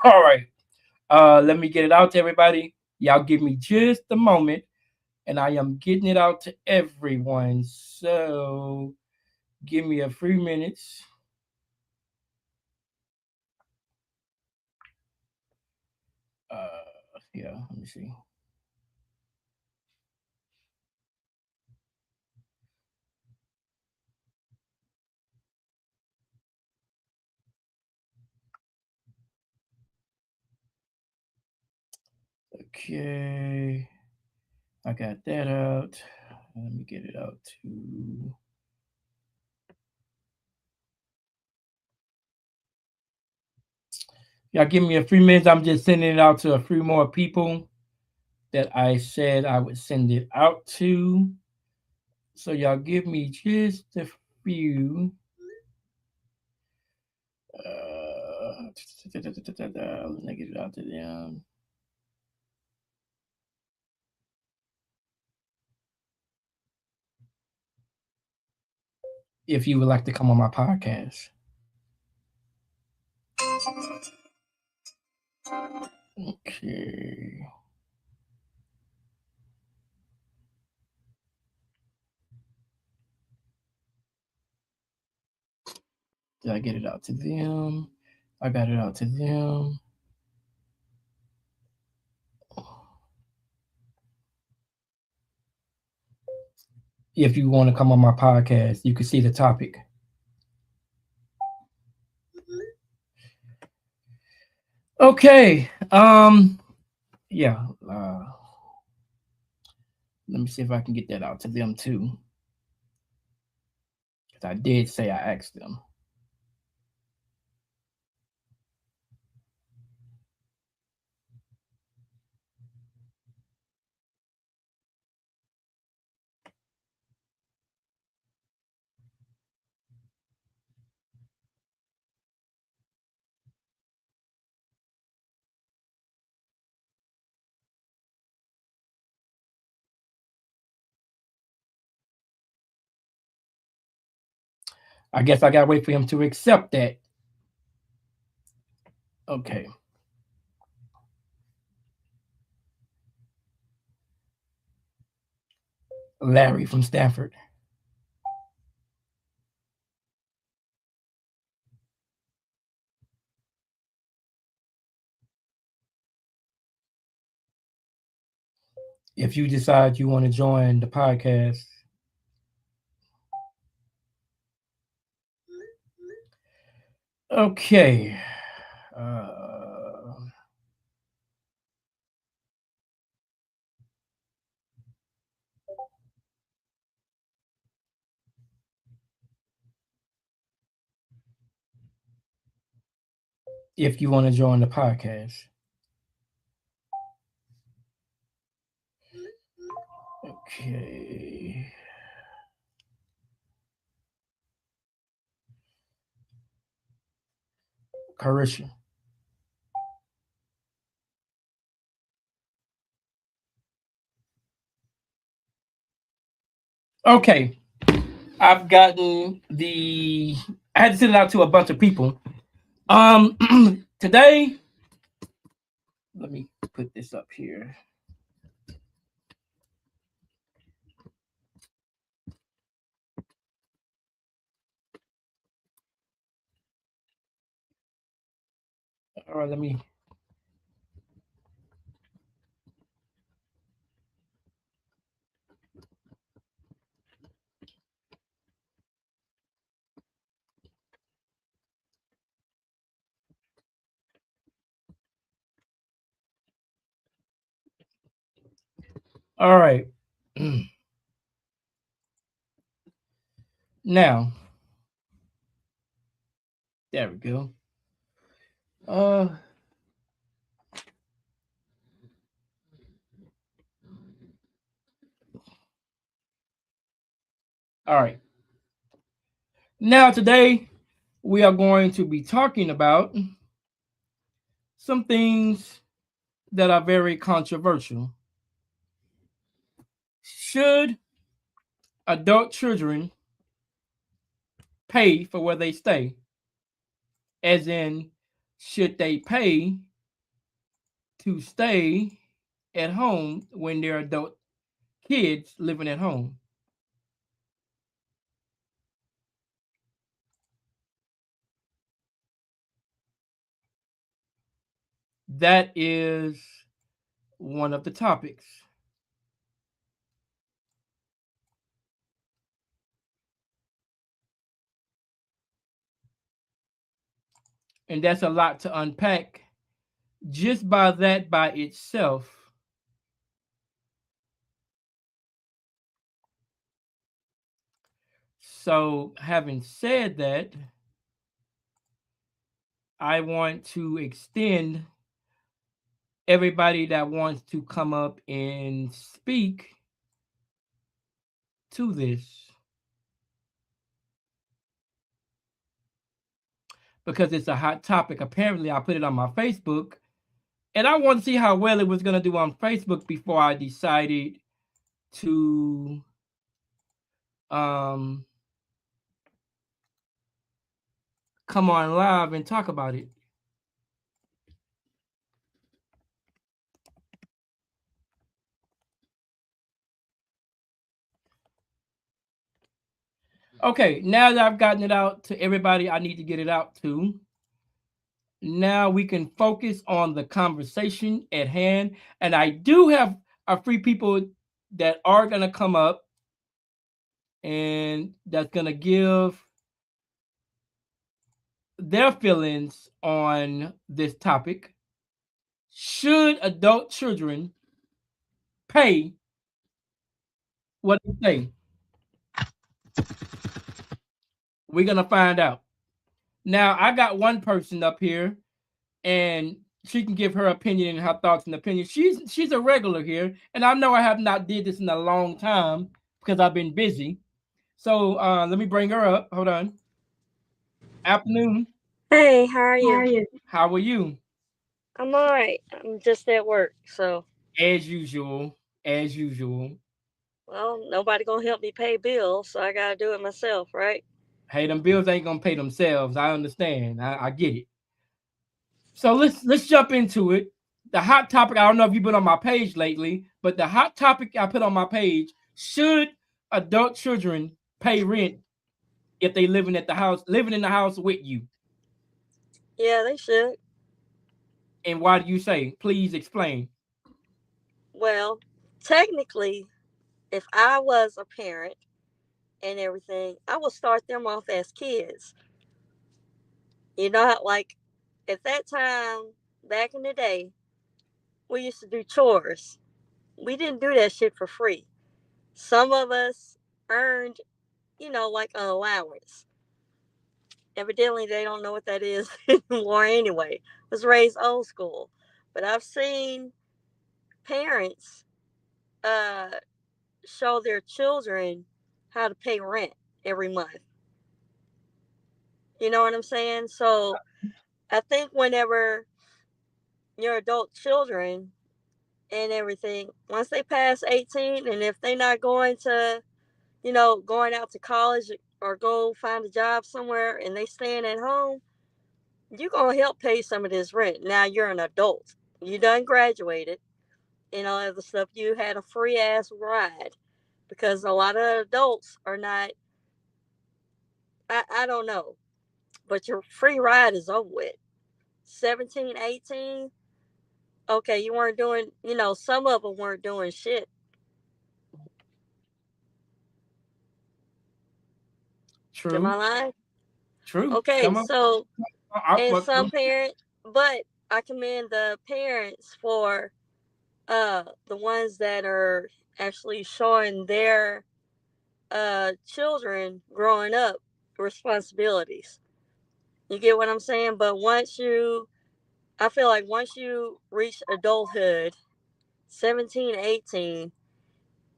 All right. Let me get it out to everybody. Y'all give me just a moment, and I am getting it out to everyone. So give me a few minutes. Yeah, let me see. Okay, I got that out. Let me get it out to. Y'all give me a few minutes. I'm just sending it out to a few more people that I said I would send it out to. So y'all give me just a few. Let me get it out to them. If you would like to come on my podcast. Okay. Did I get it out to them? I got it out to them. If you want to come on my podcast, you can see the topic. Okay. Yeah. Let me see if I can get that out to them too. Because I did say I asked them. I guess I gotta wait for him to accept that. Okay. Larry from Stanford. If you decide you want to join the podcast, okay. If you want to join the podcast. Okay. Harisha. Okay, I've gotten the. I had to send it out to a bunch of people. Um, today, let me put this up here. All right, let me. All right. Now, there we go. Uh, all right. Now, today we are going to be talking about some things that are very controversial. Should adult children pay for where they stay? As in, should they pay to stay at home when they're adult kids living at home? That is one of the topics. And that's a lot to unpack just by that by itself. So, having said that, I want to extend everybody that wants to come up and speak to this because it's a hot topic. Apparently, I put it on my Facebook and I want to see how well it was going to do on Facebook before I decided to um, come on live and talk about it. Okay, now that I've gotten it out to everybody I need to get it out to, now we can focus on the conversation at hand. And I do have a few people that are going to come up and that's going to give their feelings on this topic. Should adult children pay what they say? We're going to find out. Now, I got one person up here and she can give her opinion and her thoughts and opinions. She's a regular here, and I know I have not did this in a long time because I've been busy. So let me bring her up. Hold on. Afternoon. Hey, how are How you? are you? How are you? I'm all right. I'm just at work, so As usual. As usual. well, nobody gonna help me pay bills, so I gotta do it myself, right? Hey, them bills ain't gonna pay themselves. I understand. I get it. So let's jump into it. The hot topic. I don't know if you've been on my page lately, but the hot topic I put on my page: should adult children pay rent if they living in the house with you? Yeah, they should. And why do you say? Please explain. Well, technically, if I was a parent and everything, I would start them off as kids. You know how, like, at that time, back in the day, we used to do chores. We didn't do that shit for free. Some of us earned, like an allowance. Evidently, they don't know what that is anymore anyway. Was raised old school. But I've seen parents uh, show their children how to pay rent every month. You know what I'm saying? So I think whenever your adult children and everything, once they pass 18, and if they're not going to, going out to college or go find a job somewhere and they staying at home, you're going to help pay some of this rent. Now you're an adult. You done graduated and all other stuff. You had a free ass ride because a lot of adults are not, I don't know, but your free ride is over with. 17, 18. Okay, you weren't doing, some of them weren't doing shit. Am I True, lying? true. Okay, Some of so, and but some parent, but I commend the parents for the ones that are actually showing their children growing up responsibilities. You get what I'm saying? But I feel like once you reach adulthood, 17, 18,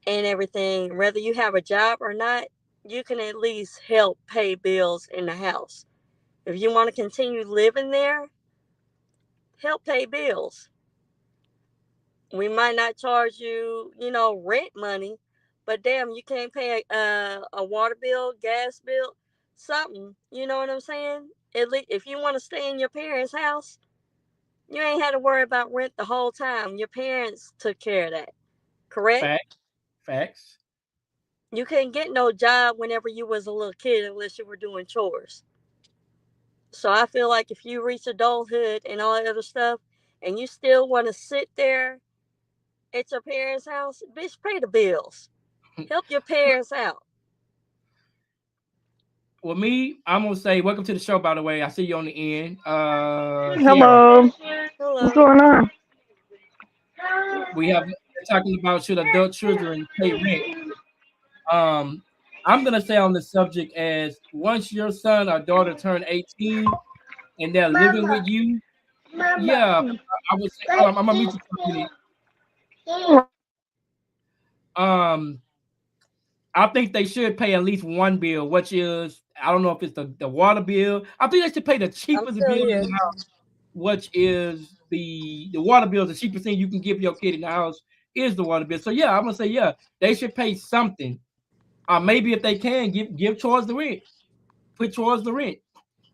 and everything, whether you have a job or not, you can at least help pay bills in the house. If you want to continue living there, help pay bills. We might not charge you, rent money, but damn, you can't pay a water bill, gas bill, something. You know what I'm saying? At least if you want to stay in your parents' house, you ain't had to worry about rent the whole time. Your parents took care of that, correct? facts, facts. You couldn't get no job whenever you was a little kid unless you were doing chores. So I feel like if you reach adulthood and all that other stuff, and you still want to sit there at your parents' house, bitch, pay the bills. Help your parents out. Well, me, I'm gonna say welcome to the show. By the way, I see you on the end. Sierra, Hello. What's Hello. going on? we're talking about should adult children pay rent. Um, I'm gonna say on the subject as once your son or daughter turn 18 and they're living with you, yeah, I would say hold on, I'm gonna meet you for a minute. Um, I think they should pay at least one bill, which is I don't know if it's the water bill. I think they should pay the I'm cheapest still bill in here. the house, which is the water bill. The cheapest thing you can give your kid in the house is the water bill. So yeah, I'm gonna say yeah, they should pay something. Maybe if they can give towards the rent, put towards the rent.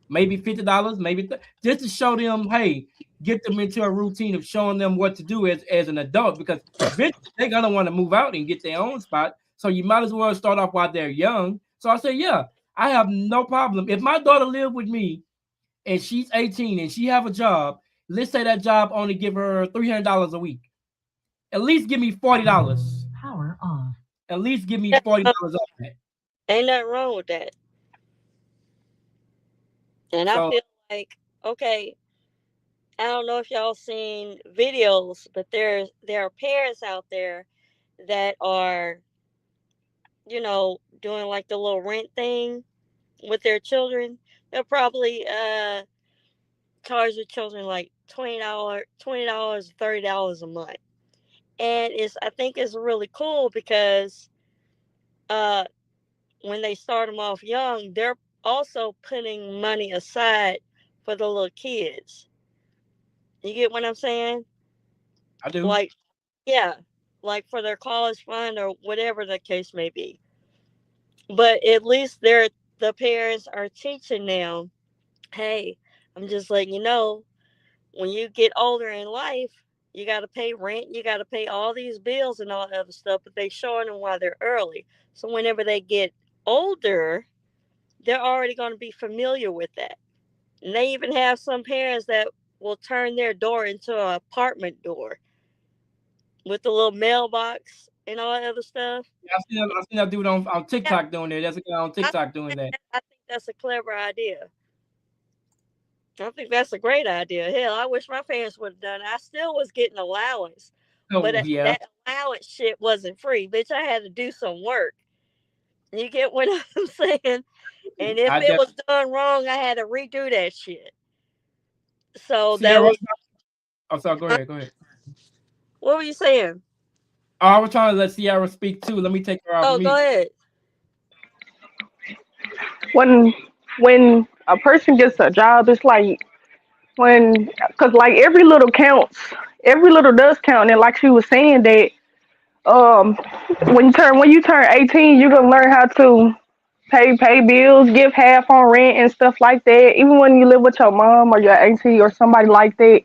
Maybe $50, maybe just to show them, hey, get them into a routine of showing them what to do as an adult because eventually they're gonna want to move out and get their own spot. So you might as well start off while they're young. So I say, yeah, I have no problem. If my daughter lived with me and she's 18 and she have a job, let's say that job only give her $300 a week. At least give me $40. Power off. At least give me $40 off that. Ain't nothing wrong with that. And I So feel like, okay, I don't know if y'all seen videos, but there are parents out there that are, doing like the little rent thing with their children. They'll probably charge their children like $20, $30 a month. And I think it's really cool because uh when they start them off young, they're also putting money aside for the little kids. You get what I'm saying? I do. Like, yeah, like for their college fund or whatever the case may be. But at least the parents are teaching them, hey, I'm just letting you know, when you get older in life, you got to pay rent, you got to pay all these bills and all that other stuff. But they showing them while they're early, so whenever they get older, they're already going to be familiar with that. And they even have some parents that will turn their door into an apartment door with the little mailbox and all that other stuff. Yeah, I seen that dude on Yeah, TikTok doing that. There's a guy on I, TikTok doing that. I think that's a clever idea. I think that's a great idea. Hell, I wish my parents would have done it. I still was getting allowance, but Oh yeah, that allowance shit wasn't free. Bitch, I had to do some work. You get what I'm saying? And if I it def- was done wrong, I had to redo that shit. So that Sierra. was, I'm sorry. Go ahead. Go ahead. what were you saying? Oh, I was trying to let Sierra speak too. Let me take her off Oh, go mute. ahead. When when a person gets a job, it's like when, because like every little counts, every little does count, and like she was saying that um when you turn 18, you're gonna learn how to pay bills, give half on rent and stuff like that. Even when you live with your mom or your auntie or somebody like that,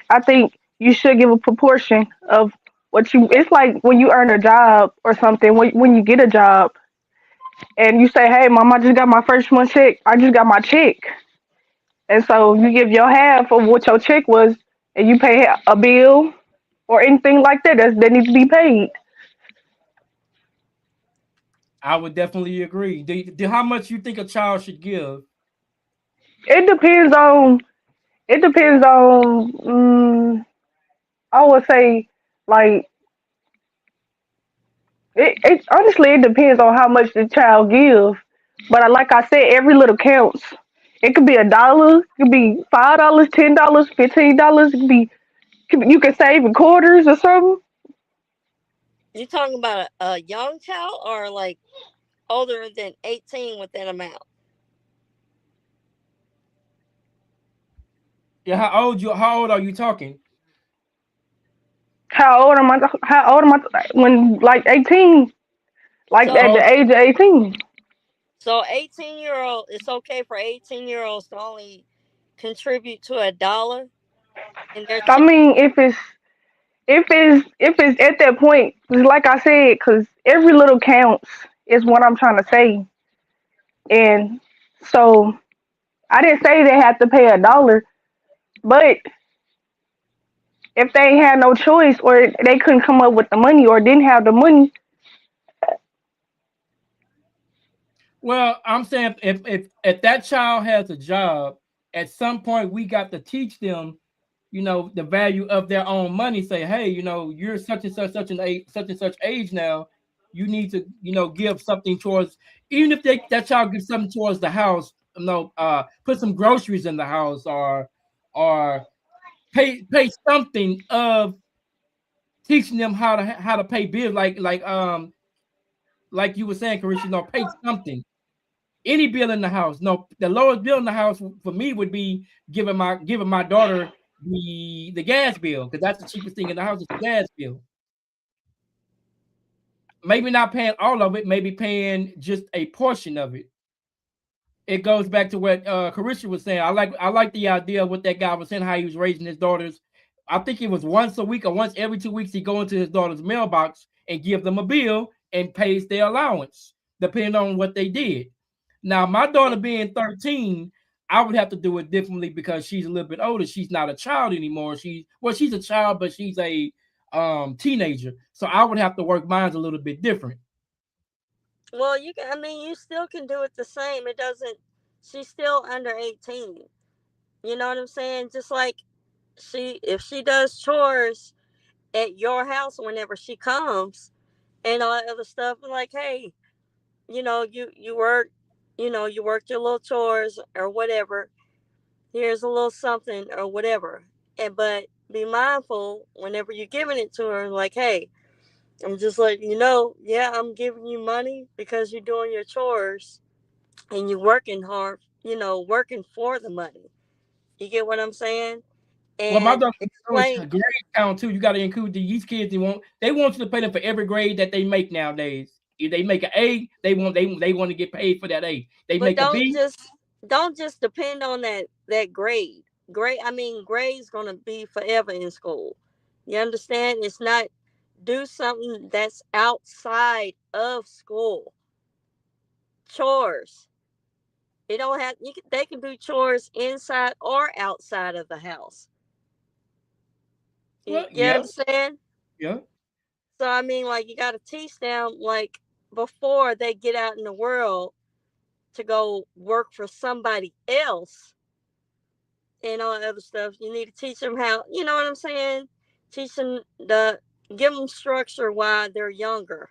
I think you should give a proportion of what you. It's like when you earn a job or something. When you get a job and you say, "Hey, mom, I just got my first month check. I just got my check," and so you give your half of what your check was, and you pay a bill or anything like that needs to be paid. I would definitely agree. How much you think a child should give? It depends on. It depends on. I would say like it honestly it depends on how much the child gives. But like I said, every little counts. It could be $1, it could be $5, $10, $15. You can save in quarters or something. You talking about a young child or like older than 18 with that amount? Yeah, how old are you talking? How old am I? How old am I? When like 18, like So at the So age of 18. 18-year-old, it's okay for 18-year-olds to only contribute to $1 in their I check. mean, if it's at that point, 'cause like I said, because every little counts is what I'm trying to say, and so I didn't say they had to pay $1, but if they had no choice or they couldn't come up with the money or didn't have the money, well, I'm saying if that child has a job, at some point we got to teach them, the value of their own money. Say, hey, you're such and such age now. You need to, give something towards, even if that child gives something towards the house. Put some groceries in the house, or pay something of teaching them how to pay bills, like you were saying, Carisha. Pay something, any bill in the house. No, the lowest bill in the house for me would be giving my daughter the gas bill, because that's the cheapest thing in the house is the gas bill. Maybe not paying all of it, maybe paying just a portion of it. It goes back to what Carisha was saying. I like the idea of what that guy was saying, how he was raising his daughters. I think it was once a week or once every 2 weeks he go into his daughter's mailbox and give them a bill and pays their allowance, depending on what they did. Now, my daughter being 13, I would have to do it differently because she's a little bit older. She's not a child anymore. She's a child, but she's a teenager. So I would have to work mine a little bit different. Well, I mean, you still can do it the same. It doesn't. She's still under 18. You know what I'm saying? Just like if she does chores at your house whenever she comes and all that other stuff, like, hey, you work, you worked your little chores or whatever. Here's a little something or whatever. But be mindful whenever you're giving it to her, like, hey, I'm just letting you know, yeah, I'm giving you money because you're doing your chores and you're working hard, working for the money. You get what I'm saying? Well, my And daughter knows explain, grade count too. You got to include these kids. They want you to pay them for every grade that they make nowadays. If they make an A, they want to get paid for that A. They but make a B. don't just depend on that grade. I mean, grade's gonna be forever in school. You understand? It's not. Do something that's outside of school. Chores. They don't have. They can do chores inside or outside of the house. You, Well, you yeah, understand? yeah. So I mean, like you got to teach them like before they get out in the world to go work for somebody else and all that other stuff. You need to teach them how. You know what I'm saying? Teach them give them structure while they're younger.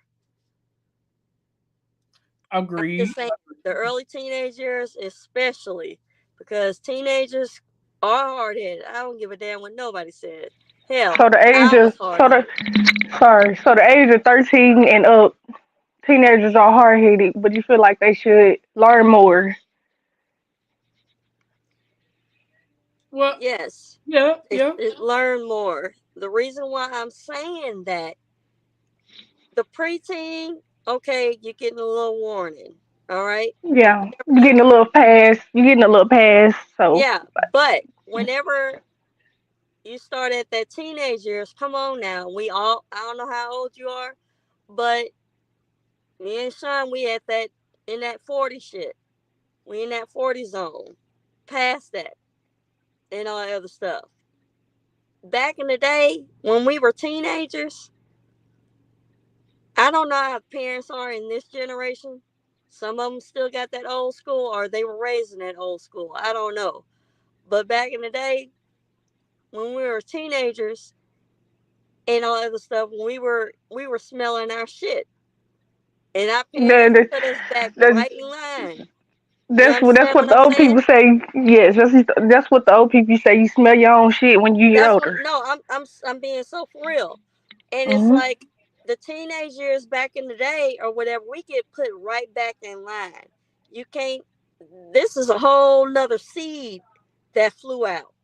I'm Agreed. just saying the early teenage years, especially because teenagers are hard headed. I don't give a damn what nobody said. Hell, so the age I of was hard so the headed. sorry, so the age of 13 and up, teenagers are hard headed, but you feel like they should learn more. Well, Yes, yeah, yeah. it learn more. The reason why I'm saying that, the preteen, okay, you're getting a little warning. All right. But Yeah, whenever you're you, getting a little pass. You're getting a little pass. So yeah, but whenever you start at that teenage years, come on now. I don't know how old you are, but me and Sean, we at that, in that 40 shit. We in that 40 zone. Past that and all that other stuff. Back in the day when we were teenagers, I don't know how parents are in this generation. Some of them still got that old school, or they were raised in that old school. I don't know. But back in the day, when we were teenagers and all that other stuff, when we were smelling our shit, and our parents that, put us back that, right in line. You that's understand what what the I'm old saying? people say. Yes, that's what the old people say. You smell your own shit when you get That's what. older. No, I'm being so for real. And it's Hmm. like the teenage years back in the day or whatever, we get put right back in line. You can't. This is a whole nother seed that flew out.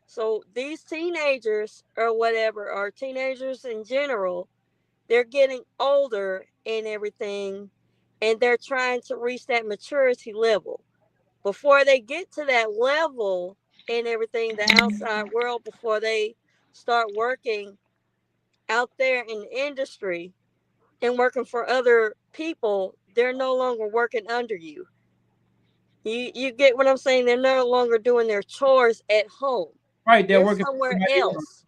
So these teenagers or whatever, or teenagers in general, they're getting older and everything, and they're trying to reach that maturity level. Before they get to that level and everything, the outside world, before they start working out there in the industry and working for other people, they're no longer working under you. You get what I'm saying? They're no longer doing their chores at home. Right, they're They're working for somewhere somebody else. else.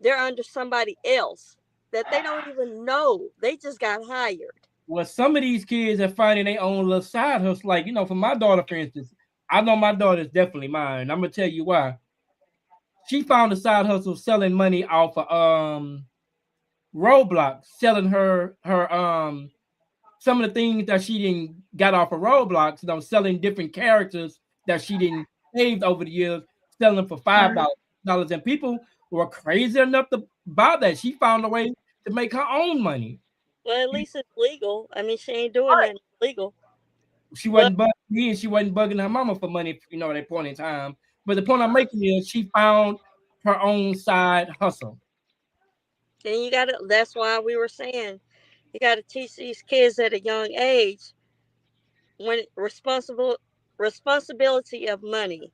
They're under somebody else that they don't even know. They just got hired. Well, some of these kids are finding their own little side hustle. Like, for my daughter, for instance, I know my daughter is definitely mine. I'm gonna tell you why. She found a side hustle selling money off of Roblox, selling her some of the things that she didn't got off of Roblox, selling different characters that she didn't saved over the years, selling for Right. $5. And people were crazy enough to buy that. She found a way to make her own money. Well, at least it's legal. I mean, she ain't doing nothing illegal. She But wasn't bugging me and she wasn't bugging her mama for money, at that point in time. But the point I'm making is she found her own side hustle. then you got to, that's why we were saying, you got to teach these kids at a young age when responsibility of money.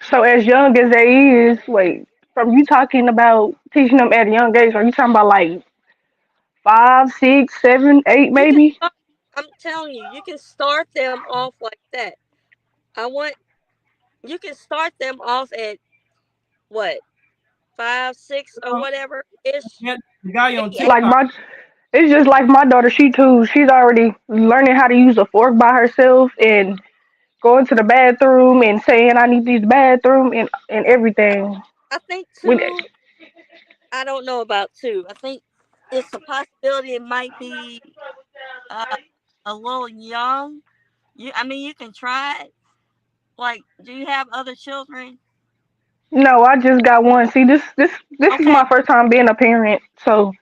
So as young as they is, wait, from you talking about teaching them at a young age, are you talking about like 5, 6, 7, 8, You can maybe? start, I'm telling you, you can start them off like that. I want You can start them off at what, 5, 6, or whatever ish. Yeah, the guy on Maybe 8. Like TikTok, my, it's just like my daughter. She's already learning how to use a fork by herself and going to the bathroom and saying I need this bathroom and everything. I think When 2. I don't know about 2. I think it's a possibility it might be uh, a little young. I mean, you can try it. Like, do you have other children? no, I just got one. See, this is Okay, my first time being a parent, so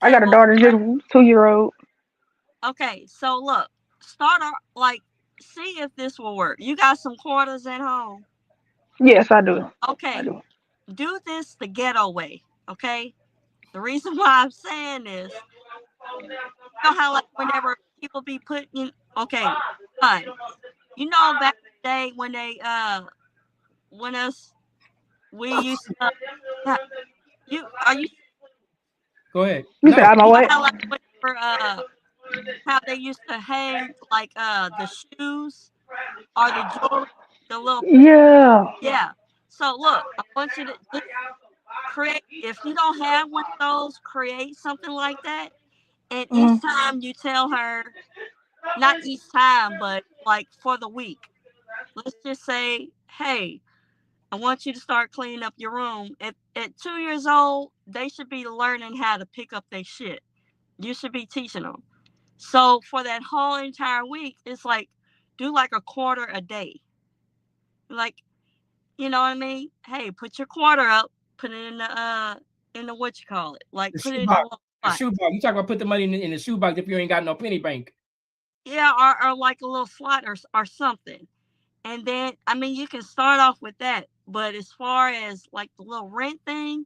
I okay, got a well, daughter, just 2 year old. okay. So look, start off like, see if this will work. You got some quarters at home. Yes, I do. I Okay, do. do this the ghetto way. Okay. The reason why I'm saying this, you know how like whenever people be putting, okay, fine. You know back in the day when they when us we used to you are you go ahead. You said No, I know you know what? how like whenever how they used to hang like the shoes or the jewelry, the little, Yeah. yeah. So look, I want you to just create, if you don't have one of those, create something like that. And each Mm. time you tell her, not each time, but like for the week, let's just say, hey, I want you to start cleaning up your room. At 2 years old, they should be learning how to pick up their shit. You should be teaching them. So for that whole entire week, it's like do like a quarter a day. Like, you know what I mean? Hey, put your quarter up, put it in the what you call it, like the put it in a shoebox. little The spot. shoebox. You talk about put the money in the shoebox if you ain't got no penny bank. Yeah, or like a little slot or something. And then, I mean, you can start off with that. But as far as like the little rent thing,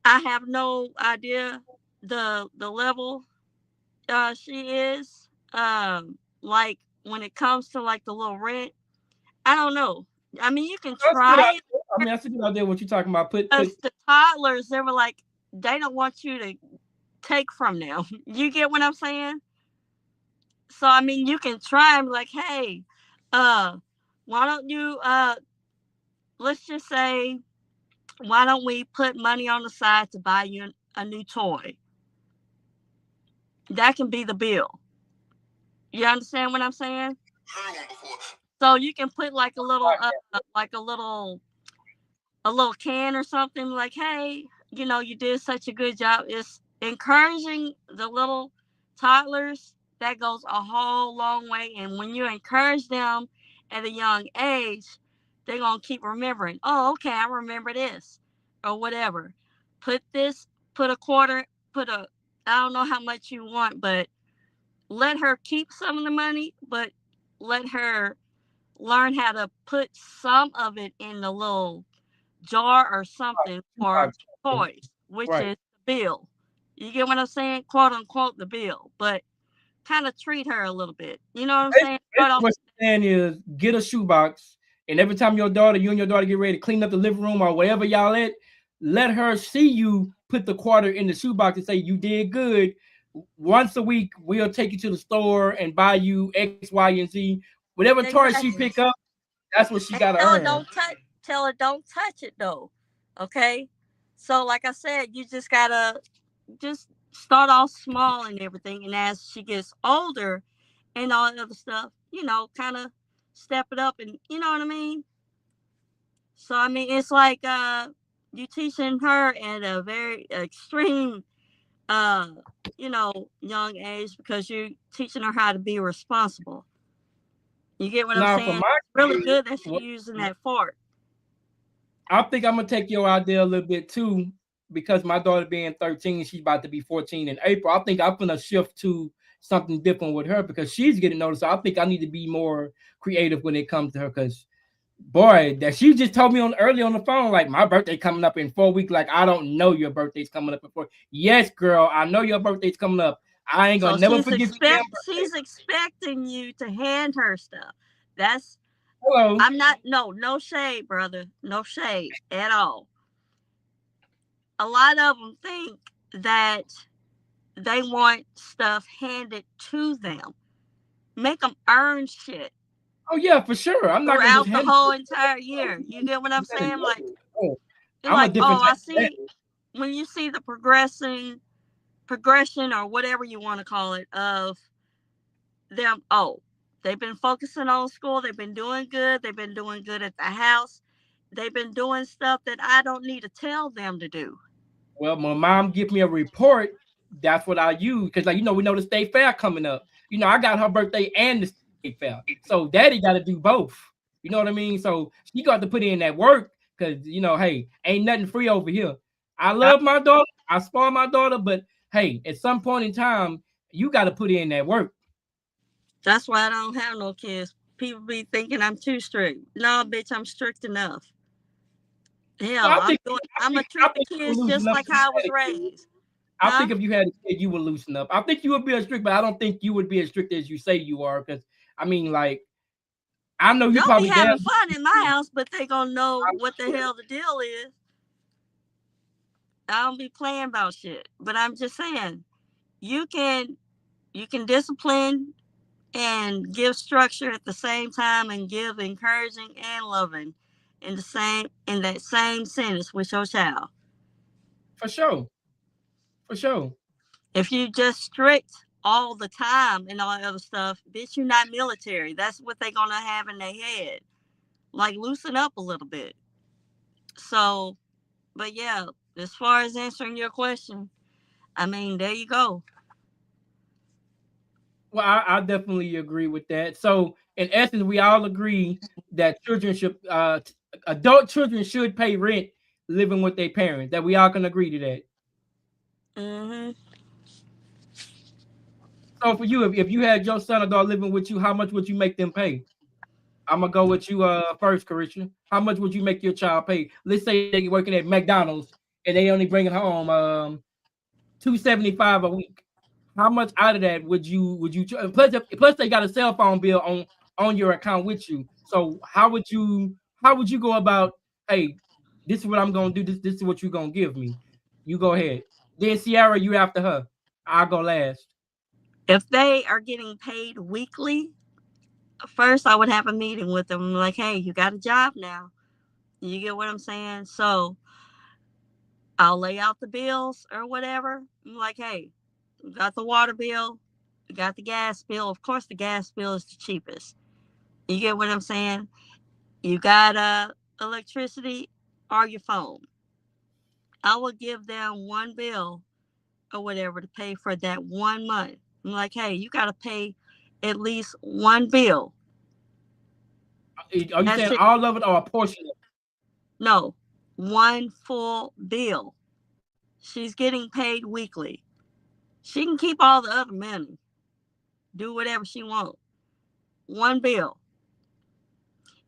I have no idea the level she is. Like when it comes to like the little rent, I don't know. I mean, you can That's a good try idea. it. I mean, that's a good idea. What you talking about? Put. Because the toddlers, they were like, they don't want you to take from them. You get what I'm saying? So I mean, you can try and be like, hey, uh, why don't you let's just say, why don't we put money on the side to buy you a new toy? That can be the bill. You understand what I'm saying? So you can put like a little can or something like, hey, you know, you did such a good job. It's encouraging the little toddlers. That goes a whole long way. And when you encourage them at a young age, they're going to keep remembering, oh, okay, I remember this or whatever. Put this, put a quarter, I don't know how much you want, but let her keep some of the money, but let her learn how to put some of it in the little jar or something for toys, which Right. is the bill. You get what I'm saying? Quote unquote the bill. But kind of treat her a little bit. You know what I'm saying? Basically, what you're saying is get a shoebox, and every time you and your daughter get ready to clean up the living room or wherever y'all at, let her see you put the quarter in the shoebox and say you did good. Once a week, we'll take you to the store and buy you X, Y, and Z. Whatever toy she Exactly. pick up, that's what she And got to earn. tell her don't touch it though. Okay? So like I said, you just gotta just start off small and everything, and as she gets older and all that other stuff, you know, kind of step it up, and you know what I mean. So I mean, it's like you teaching her at a very extreme, uh, you know, young age because you're teaching her how to be responsible. You get what I'm Now, for saying? my It's really kids, good that she's using that fart. I think I'm gonna take your idea a little bit too, because my daughter being 13, she's about to be 14 in April. I think I'm gonna shift to something different with her because she's getting older. So I think I need to be more creative when it comes to her. Because boy, that she just told me on early on the phone, like my birthday coming up in 4 weeks. Like I don't know your birthday's coming up in 4. Yes, girl, I know your birthday's coming up. I ain't So gonna never forget your damn birthday. she's expecting you to hand her stuff. That's Hello. I'm not no shade, brother. No shade at all. A lot of them think that they want stuff handed to them. Make them earn shit Oh yeah, for sure. I'm not gonna just throughout the hand whole entire year. You get what I'm saying? Like it. Oh, you're I'm a like, different oh, type I of dad. see when you see the progression or whatever you want to call it of them. Oh, they've been focusing on school. They've been doing good. They've been doing good at the house. They've been doing stuff that I don't need to tell them to do. Well, my mom give me a report. That's what I use because, like, we know the state fair coming up. I got her birthday and the state fair, so daddy got to do both. You know what I mean? So she got to put in that work because hey, ain't nothing free over here. I I, love my daughter. I spoil my daughter, but hey, at some point in time, you got to put in that work. that's why I don't have no kids. People be thinking I'm too strict. No, bitch, I'm strict enough. Well, Hell, I'm gonna I treat the think you would kids loosen just up like if you how I had was a kid. raised. I Huh? think if you had a kid, you would loosen up. I think you would be as strict, but I don't think you would be as strict as you say you are. Because I mean, like, I know you They'll be probably damn. having fun in my house, but they gonna know I'm what the sure. hell the deal is. I don't be playing about shit. But I'm just saying, you can you can discipline and give structure at the same time and give encouraging and loving in that same sentence with your child. For sure, for sure. If you just strict all the time and all that other stuff, bitch, you're not military. That's what they're gonna have in their head. Like loosen up a little bit. So, but yeah, as far as answering your question, I mean, there you go. Well, I definitely agree with that. So, in essence, we all agree that adult children should pay rent living with their parents. That we all can agree to that. Hmm. So, for you, if you had your son or daughter living with you, how much would you make them pay? I'm gonna go with you first, Carisha. How much would you make your child pay? Let's say they're working at McDonald's and they only bringing home $275 a week. How much out of that would you plus they got a cell phone bill on your account with you. So how would you go about, hey, this is what I'm gonna do, this is what you're gonna give me. You go ahead. Then Sierra, you after her. I'll go last. If they are getting paid weekly, first I would have a meeting with them like, hey, you got a job now. You get what I'm saying? So I'll lay out the bills or whatever. I'm like, hey, you got the water bill, you got the gas bill. Of course, the gas bill is the cheapest. You get what I'm saying? You got electricity or your phone. I will give them one bill or whatever to pay for that 1 month. I'm like, hey, you got to pay at least one bill. Are you That's saying it. all of it or a portion of No, one full bill. She's getting paid weekly. She can keep all the other money, do whatever she wants. One bill.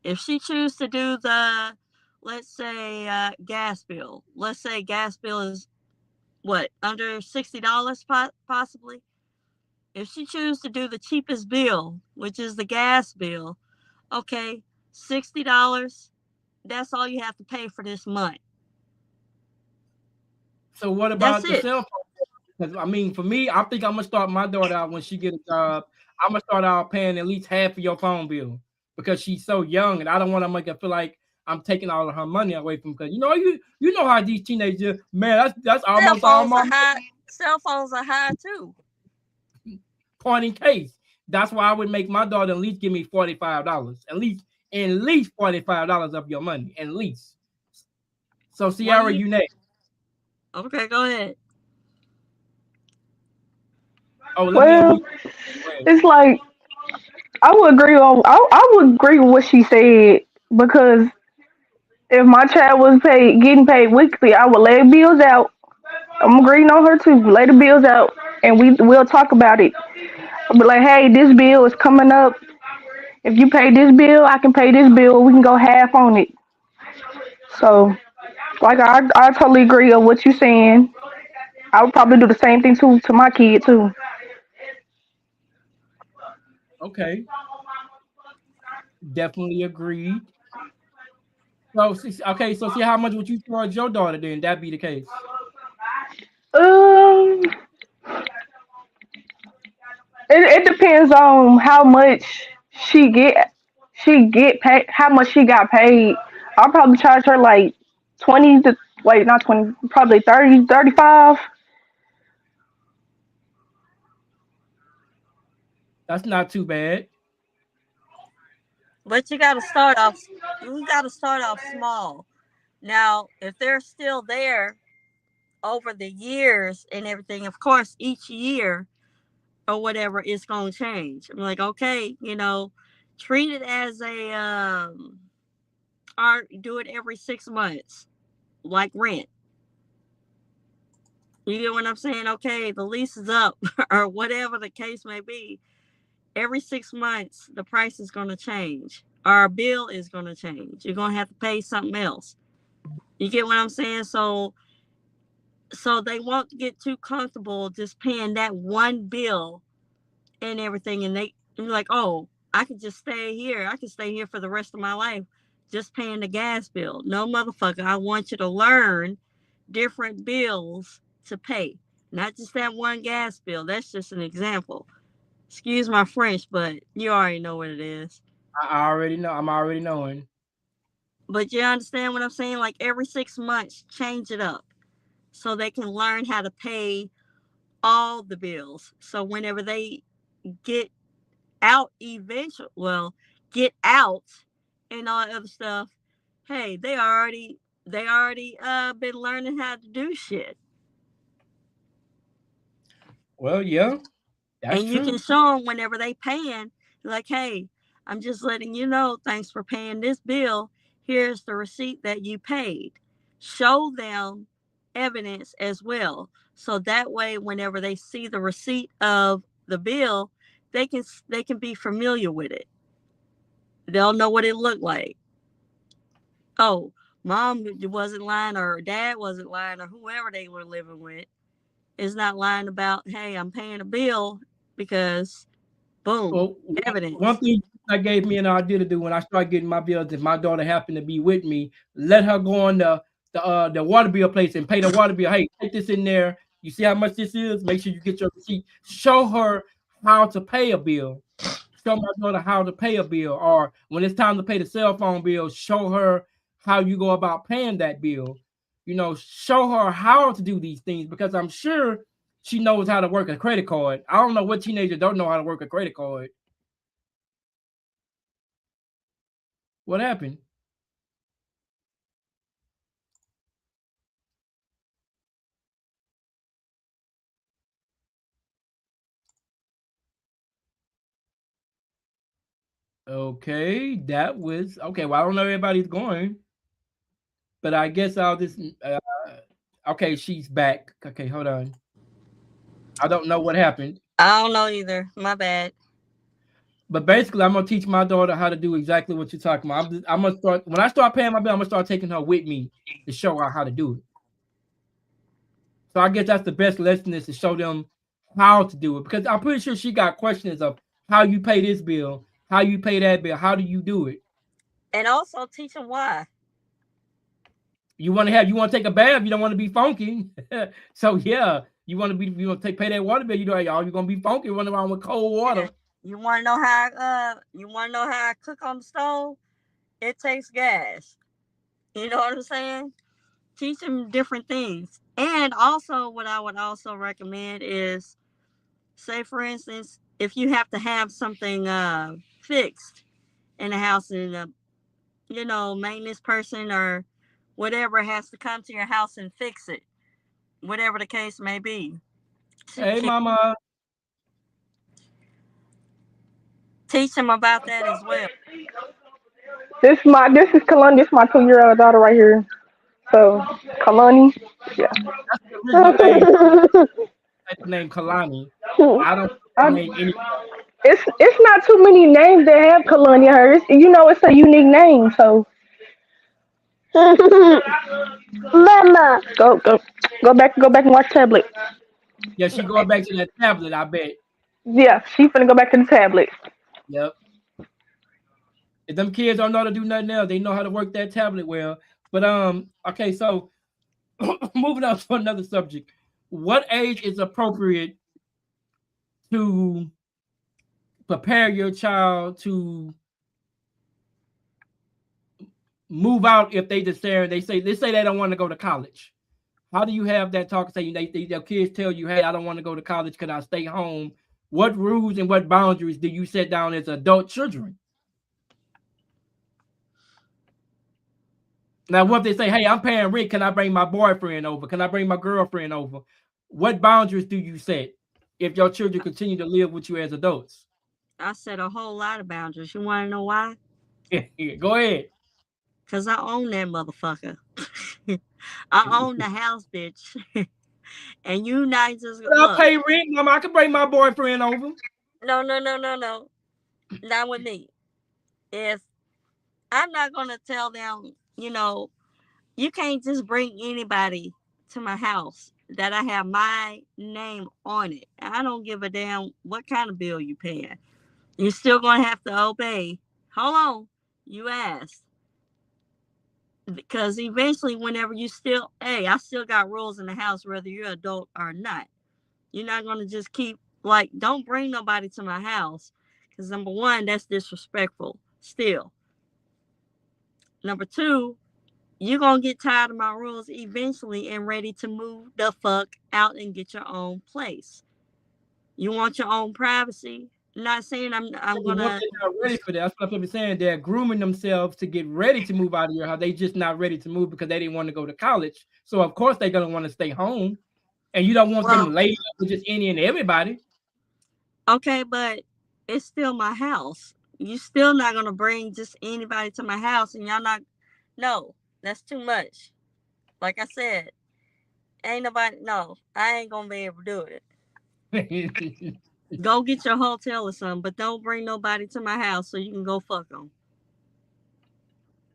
If she chooses to do the, let's say, gas bill. Let's say gas bill is what, under $60 possibly. If she chooses to do the cheapest bill, which is the gas bill, okay, $60. That's all you have to pay for this month. So what That's about the it. cell phone? Because I mean, for me, I think I'm gonna start my daughter out when she get a job. I'm gonna start out paying at least half of your phone bill because she's so young, and I don't want to make her feel like I'm taking all of her money away from. Because you know how these teenagers, man, that's Cell almost all phones my are high. Cell phones are high too. point in case. That's why I would make my daughter at least give me $45, at least $45 of your money, at least. So What do Sierra, you? you next. Okay, go ahead. Oh, let me Well, unmute. Go ahead. it's like I would agree with what she said because if my child was getting paid weekly, I would lay bills out. I'm agreeing on her too. Lay the bills out, and we'll talk about it. I'll be like, hey, this bill is coming up. If you pay this bill, I can pay this bill. We can go half on it. So, like, I totally agree on what you're saying. I would probably do the same thing to my kid too. Okay, definitely agreed. So okay, so see how much would you charge your daughter then? That be the case. Um, it depends on how much she get paid, how much she got paid. I'll probably charge her like 20 to wait, not 20, probably 30, 35. That's not too bad. But you got to start off. You got to start off small. Now, if they're still there over the years and everything, of course, each year or whatever is going to change. I'm like, okay, treat it as a or do it every 6 months, like rent. You get what I'm saying? Okay, the lease is up or whatever the case may be. Every 6 months, the price is going to change. Our bill is going to change. You're going to have to pay something else. You get what I'm saying? So they won't get too comfortable just paying that one bill and everything, and they be like, oh, I could just stay here. I could stay here for the rest of my life, just paying the gas bill. No, motherfucker. I want you to learn different bills to pay, not just that one gas bill. That's just an example. Excuse my French, but you already know what it is. I already know. I'm already knowing. But you understand what I'm saying? Like every 6 months, change it up so they can learn how to pay all the bills. So whenever they get out eventually, well, get out and all that other stuff, hey, they already been learning how to do shit. Well, yeah, that's And you can true. show them whenever they paying, like, hey, I'm just letting you know, thanks for paying this bill. Here's the receipt that you paid. Show them evidence as well. So that way, whenever they see the receipt of the bill, they can be familiar with it. They'll know what it looked like. Oh, mom wasn't lying, or dad wasn't lying, or whoever they were living with is not lying about, hey, I'm paying a bill because, boom, Well, one evidence. thing I gave me an idea to do when I start getting my bills, if my daughter happened to be with me, let her go on the water bill place and pay the water bill. Hey, take this in there. You see how much this is? Make sure you get your receipt. Show her how to pay a bill. Show my daughter how to pay a bill, or when it's time to pay the cell phone bill, show her how you go about paying that bill. Show her how to do these things because I'm sure she knows how to work a credit card. I don't know what teenager don't know how to work a credit card. What happened? Okay, that was okay. Well, I don't know where everybody's going, but I guess I'll just. Okay, she's back. Okay, hold on. I don't know what happened, I don't know either. My bad. but basically, I'm gonna teach my daughter how to do exactly what you're talking about. I'm gonna start when I start paying my bill. I'm gonna start taking her with me to show her how to do it. So I guess that's the best lesson is to show them how to do it because I'm pretty sure she got questions of how you pay this bill, how you pay that bill, how do you do it? And also teach them why. You want to take a bath, you don't want to be funky. So yeah, you want to pay that water bill, y'all you're gonna be funky running around with cold Yeah. water. You want to know how I cook on the stove? It takes gas. You know what I'm saying? Teach them different things. And also, what I would also recommend is, say, for instance, if you have to have something fixed in the house, and maintenance person or whatever has to come to your house and fix it, whatever the case may be. Hey mama. Teach them about that as well. This is Kalani. This is my 2-year-old daughter right here. So Kalani, yeah. That's the original name. That's the name Kalani. I don't I, name any. it's not too many names that have Kalani in her. It's a unique name. So Mama, go back and watch tablet. Yeah, she going back to that tablet, I bet. Yeah, she finna go back to the tablet. Yep. If them kids don't know how to do nothing else, they know how to work that tablet well. But okay, so moving on to another subject. What age is appropriate to prepare your child to move out if they decide they say they don't want to go to college? How do you have that talk? Say their kids tell you, "Hey, I don't want to go to college. Can I stay home?" What rules and what boundaries do you set down as adult children? Now, what if they say, "Hey, I'm paying rent. Can I bring my boyfriend over? Can I bring my girlfriend over?" What boundaries do you set if your children continue to live with you as adults? I set a whole lot of boundaries. You want to know why? Go ahead. Because I own that motherfucker. I own the house, bitch. And you not just I'll look. pay rent, mama. I can bring my boyfriend over. No, no, no, no, no. Not with me. If I'm not going to tell them, you can't just bring anybody to my house that I have my name on it. I don't give a damn what kind of bill you paying. You're still going to have to obey. Hold on. You asked. Because eventually, whenever I still got rules in the house, whether you're adult or not. You're not going to just keep, like, don't bring nobody to my house. Because number one, that's disrespectful still. Number two, you're going to get tired of my rules eventually and ready to move the fuck out and get your own place. You want your own privacy? Not saying I'm What gonna. they're not ready for that. That's what I'm saying. They're grooming themselves to get ready to move out of your house. They just not ready to move because they didn't want to go to college. So of course they're gonna want to stay home. And you don't want Well, them laid up with just any and everybody. okay, but it's still my house. You still not gonna bring just anybody to my house, and y'all not. No, that's too much. Like I said, ain't nobody. No, I ain't gonna be able to do it. Go get your hotel or something, but don't bring nobody to my house so you can go fuck them.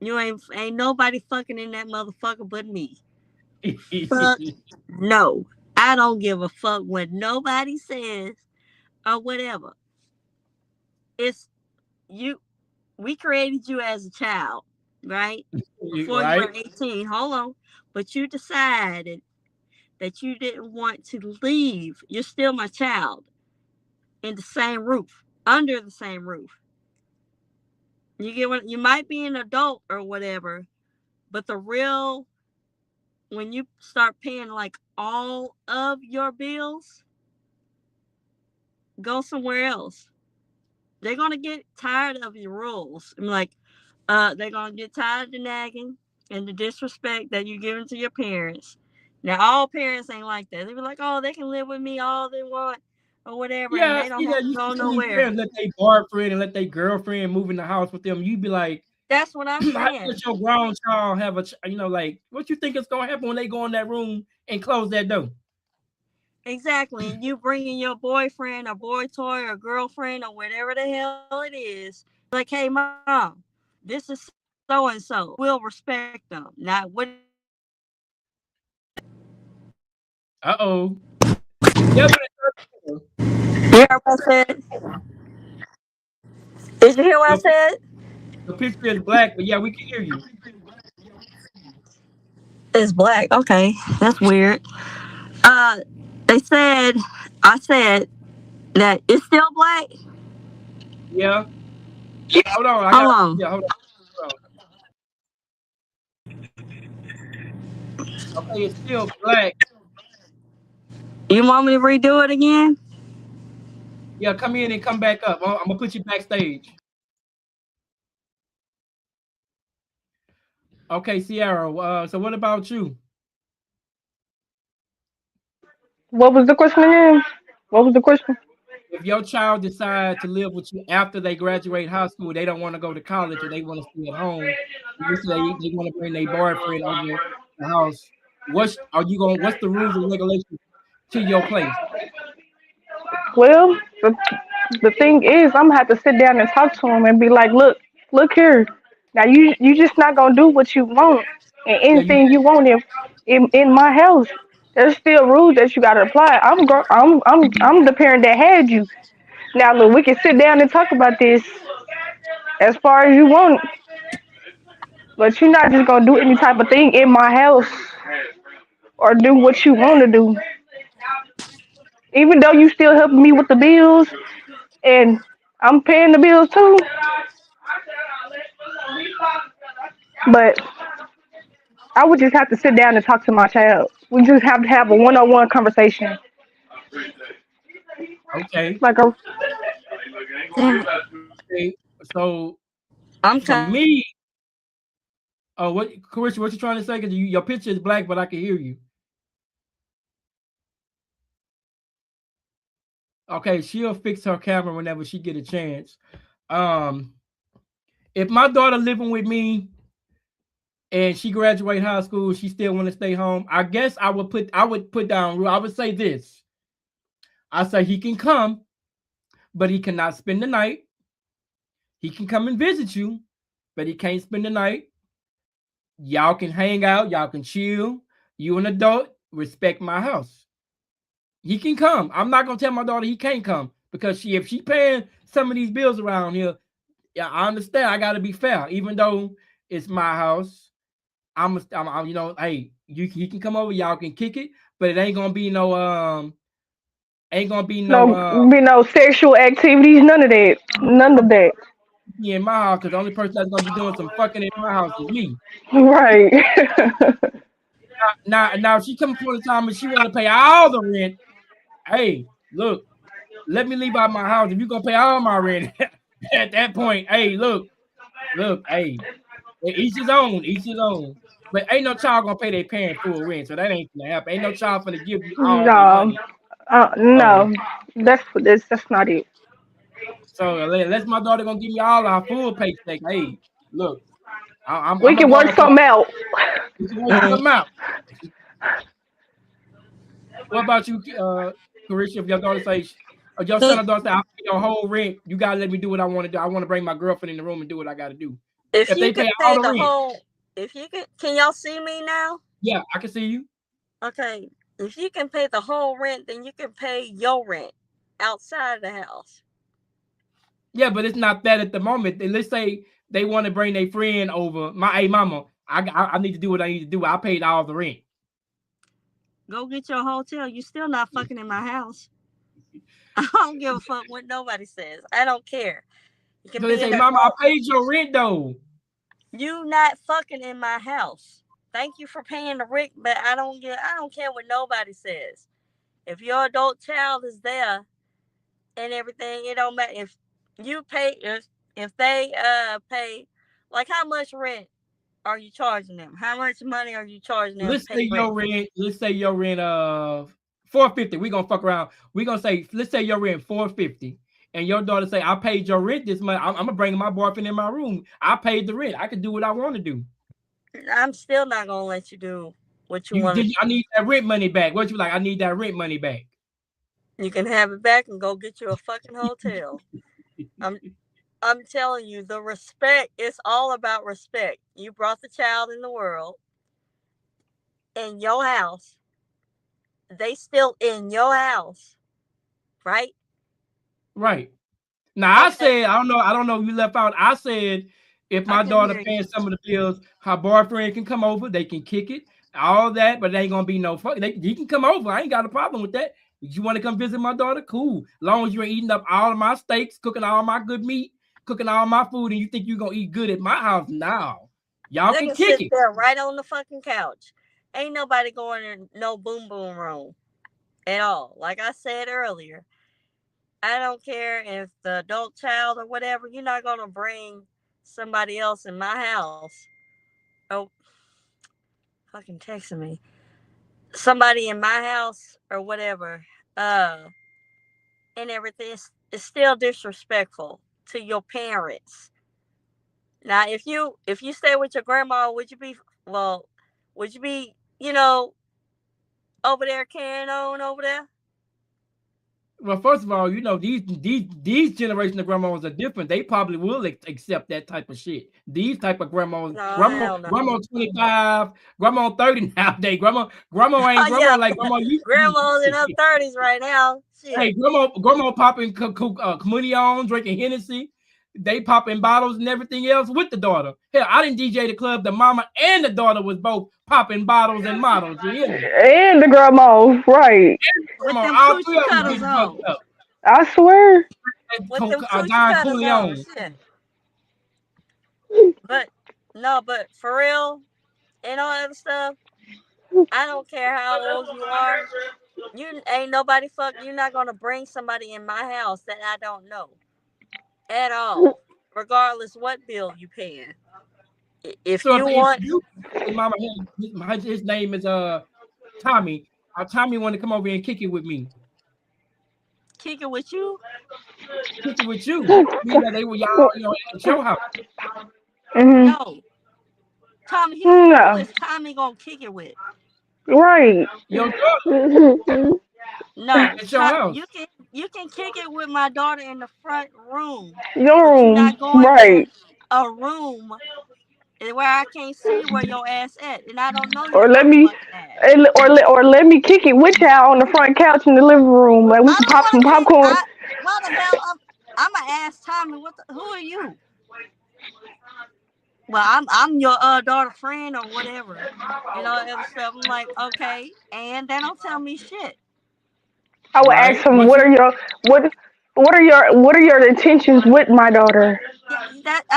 You ain't nobody fucking in that motherfucker but me. Fuck no. I don't give a fuck what nobody says or whatever. It's you. We created you as a child, right? Before you were Right? 18. Hold on. But you decided that you didn't want to leave. You're still my child in the same roof, under the same roof. You get what you might be an adult or whatever, but the real when you start paying like all of your bills, go somewhere else. They're gonna get tired of your rules. I'm like, they're gonna get tired of the nagging and the disrespect that you're giving to your parents. Now, all parents ain't like that. They be like, oh, they can live with me all they want or whatever, and Yeah, they don't yeah. have to You go see some of these nowhere. parents let their boyfriend and let their girlfriend move in the house with them. You be like, That's what I'm how saying. does your grown child have a, like, what you think is gonna happen when they go in that room and close that door? Exactly. And you bringing your boyfriend or boy toy or girlfriend or whatever the hell it is, like, hey, mom, this is so and so. We'll respect them. Now, what did you say? Uh-oh. Yeah, but You heard what I said? Did you hear what I your, said? your picture is black, but yeah, we can hear you. It's black. Okay. That's weird. Uh, they said, I said that it's still black. Yeah. Hold on. I Hold got, on. yeah, hold on. Okay, it's still black. You want me to redo it again? Yeah, come in and come back up. I'm gonna put you backstage. Okay, Sierra. So what about you? What was the question again? What was the question? If your child decides to live with you after they graduate high school, they don't want to go to college or they want to stay at home, and you say they want to bring their boyfriend over the house. What's the rules and regulations to your place? Well, the thing is, I'm gonna have to sit down and talk to him and be like, look here. Now you just not gonna do what you want and Yeah, you anything you want in my house. There's still rules that you gotta apply. I'm the parent that had you. Now look, we can sit down and talk about this as far as you want, but you're not just gonna do any type of thing in my house or do what you want to do. Even though you still helping me with the bills and I'm paying the bills too, but I would just have to sit down and talk to my child. We just have to have a one-on-one conversation. okay? Like a Damn. Okay. So I'm for kind. me, what, Carissa, what you trying to say? Because your picture is black, but I can hear you. Okay, she'll fix her camera whenever she get a chance. Um, if my daughter living with me and she graduate high school, she still want to stay home. I guess I would put down rule. I would say this. I say he can come, but he cannot spend the night. He can come and visit you, but he can't spend the night. Y'all can hang out, y'all can chill. You an adult, respect my house. He can come. I'm not gonna tell my daughter he can't come because if she paying some of these bills around here, yeah, I understand. I gotta be fair, even though it's my house. Hey, he can come over, y'all can kick it, but it ain't gonna be no no, be no sexual activities, none of that. in my house because the only person that's gonna be doing some fucking in my house is me. Right. Now, if she come for the time and she want to pay all the rent, hey, look, let me leave out my house. If you gonna pay all my rent at that point, hey, look, hey, each his own, each his own. But ain't no child gonna pay their parent full rent, so that ain't gonna happen. Ain't no child gonna give you all the No, money. So, no, that's not it. so unless my daughter gonna give me all our full paycheck, hey, look, I'm We gonna can go work ahead and something out. work something out. What about you, Carisha? If your daughter say, or your son or daughter say, I'll pay your whole rent, you gotta let me do what I want to do. I want to bring my girlfriend in the room and do what I gotta do. If if you they can pay all pay the the rent. whole, if you can y'all see me now? Yeah, I can see you. Okay. If you can pay the whole rent, then you can pay your rent outside the house. Yeah, but it's not that at the moment. And let's say they want to bring their friend over. Hey mama, I need to do what I need to do. I paid all the rent. Go get your hotel. You still not fucking in my house. I don't give a fuck what nobody says. I don't care. You can So they be in say, there mama, I going, paid your rent though. you not fucking in my house. Thank you for paying the rent, but I don't care what nobody says. If your adult child is there and everything, it don't matter if you pay if they pay, like, how much rent are you charging them? How much money are you charging them to Let's pay say rent? your rent. Let's say your rent $450. We gonna fuck around. We gonna say let's say your rent $450, and your daughter say I paid your rent this month. I'm gonna bring my boyfriend in my room. I paid the rent. I can do what I want to do. I'm still not gonna let you do what you want to do. I need that rent money back. What you like? I need that rent money back. You can have it back and go get you a fucking hotel. I'm telling you, the respect, it's all about respect. You brought the child in the world in your house. They still in your house, right? Right. Now I Okay, said I don't know if you left out. I said if I my can daughter hear you. paying some of the bills, her boyfriend can come over. They can kick it, all that, but there ain't gonna be no fuck. He can come over. I ain't got a problem with that. If you want to come visit my daughter, cool. As long as you're eating up all of my steaks, cooking all my good meat, cooking all my food, and you think you're gonna eat good at my house, now y'all They can can kick sit it. there right on the fucking couch. Ain't nobody going in no boom boom room at all. Like I said earlier, I don't care if the adult child or whatever, you're not gonna bring somebody else in my house. Oh, fucking texting me. Somebody in my house or whatever, and everything is still disrespectful to your parents. Now, if you stay with your grandma, would you be, over there carrying on over there? Well, first of all, these generation of grandmas are different. They probably will accept that type of shit. These type of grandmas, No, hell no. grandma 25, grandma 30 nowadays. Grandma ain't grandma Yeah, like grandma used to grandma's in her be. 30s right now. Hey, Shit. grandma popping community on, drinking Hennessy. They popping bottles and everything else with the daughter. Hell, I didn't DJ the club. The mama and the daughter was both popping bottles and models. You hear me? And the grandma, right? With Grandma, them all three coochie of them cutters getting fucked on. up. I swear. With them coochie Don cutters on. Coleon. Shit. But, no, but for real, and all that stuff, I don't care how old you are. You ain't nobody you're not gonna bring somebody in my house that I don't know at all, regardless what bill you paying. If So you if want, you his mama his name is Tommy. Tommy want to come over and kick it with me. kick it with you. Kick it with you. Mean that they were y'all, at your house. Mm-hmm. No, Tommy, who No. is Tommy gonna kick it with? Right. Your daughter No, at your house. you can kick it with my daughter in the front room, Your but you're room. not going in Right. a room where I can't see where your ass at, and I don't know your Or let me, motherfucking ass. or let me kick it with y'all on the front couch in the living room. Like we I can don't pop want some to kick. popcorn. Why the hell I'm gonna ask Tommy who are you? Well, I'm your daughter friend or whatever, other stuff. I'm like, okay, and they don't tell me shit. I would ask Right? him, what are your intentions with my daughter?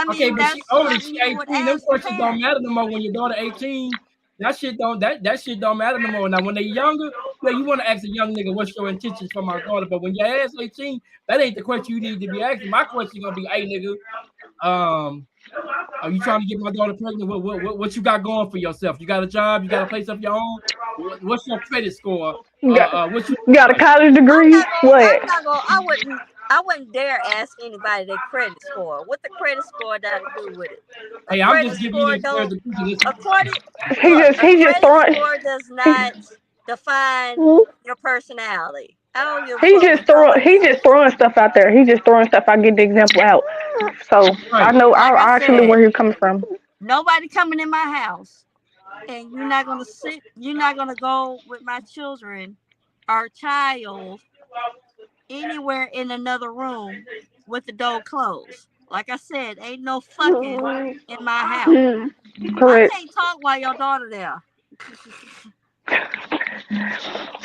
Yeah, But she that's older, something she you would 18. Them ask the questions don't parent. matter no more when your daughter 18. That shit don't matter no more. Now when they younger, yeah, you want to ask a young nigga what's your intentions for my daughter. But when your ass 18, that ain't the question you need to be asking. My question gonna be, hey nigga, are you trying to get my daughter pregnant? What you got going for yourself? You got a job? You got a place of your own? What's your credit score? Got, What you got a like? college I'm degree? not gonna. What? I'm not gonna. I wouldn't dare ask anybody their credit score. What the credit score got to do with it? A Hey, I'm credit just giving you score the don't. clarification. According, He look, just a he just credit throwing. score does He, not define your personality. I don't give a fuck what He nobody just says. throwing stuff out there. He just throwing stuff. I get the example out. So I Right. know Like I I actually said, where he's coming from. nobody coming in my house, and you're not gonna sit. You're not gonna go with my children or child anywhere in another room with the door closed. Like I said, ain't no fucking in my house. I Correct. can't talk while your daughter there.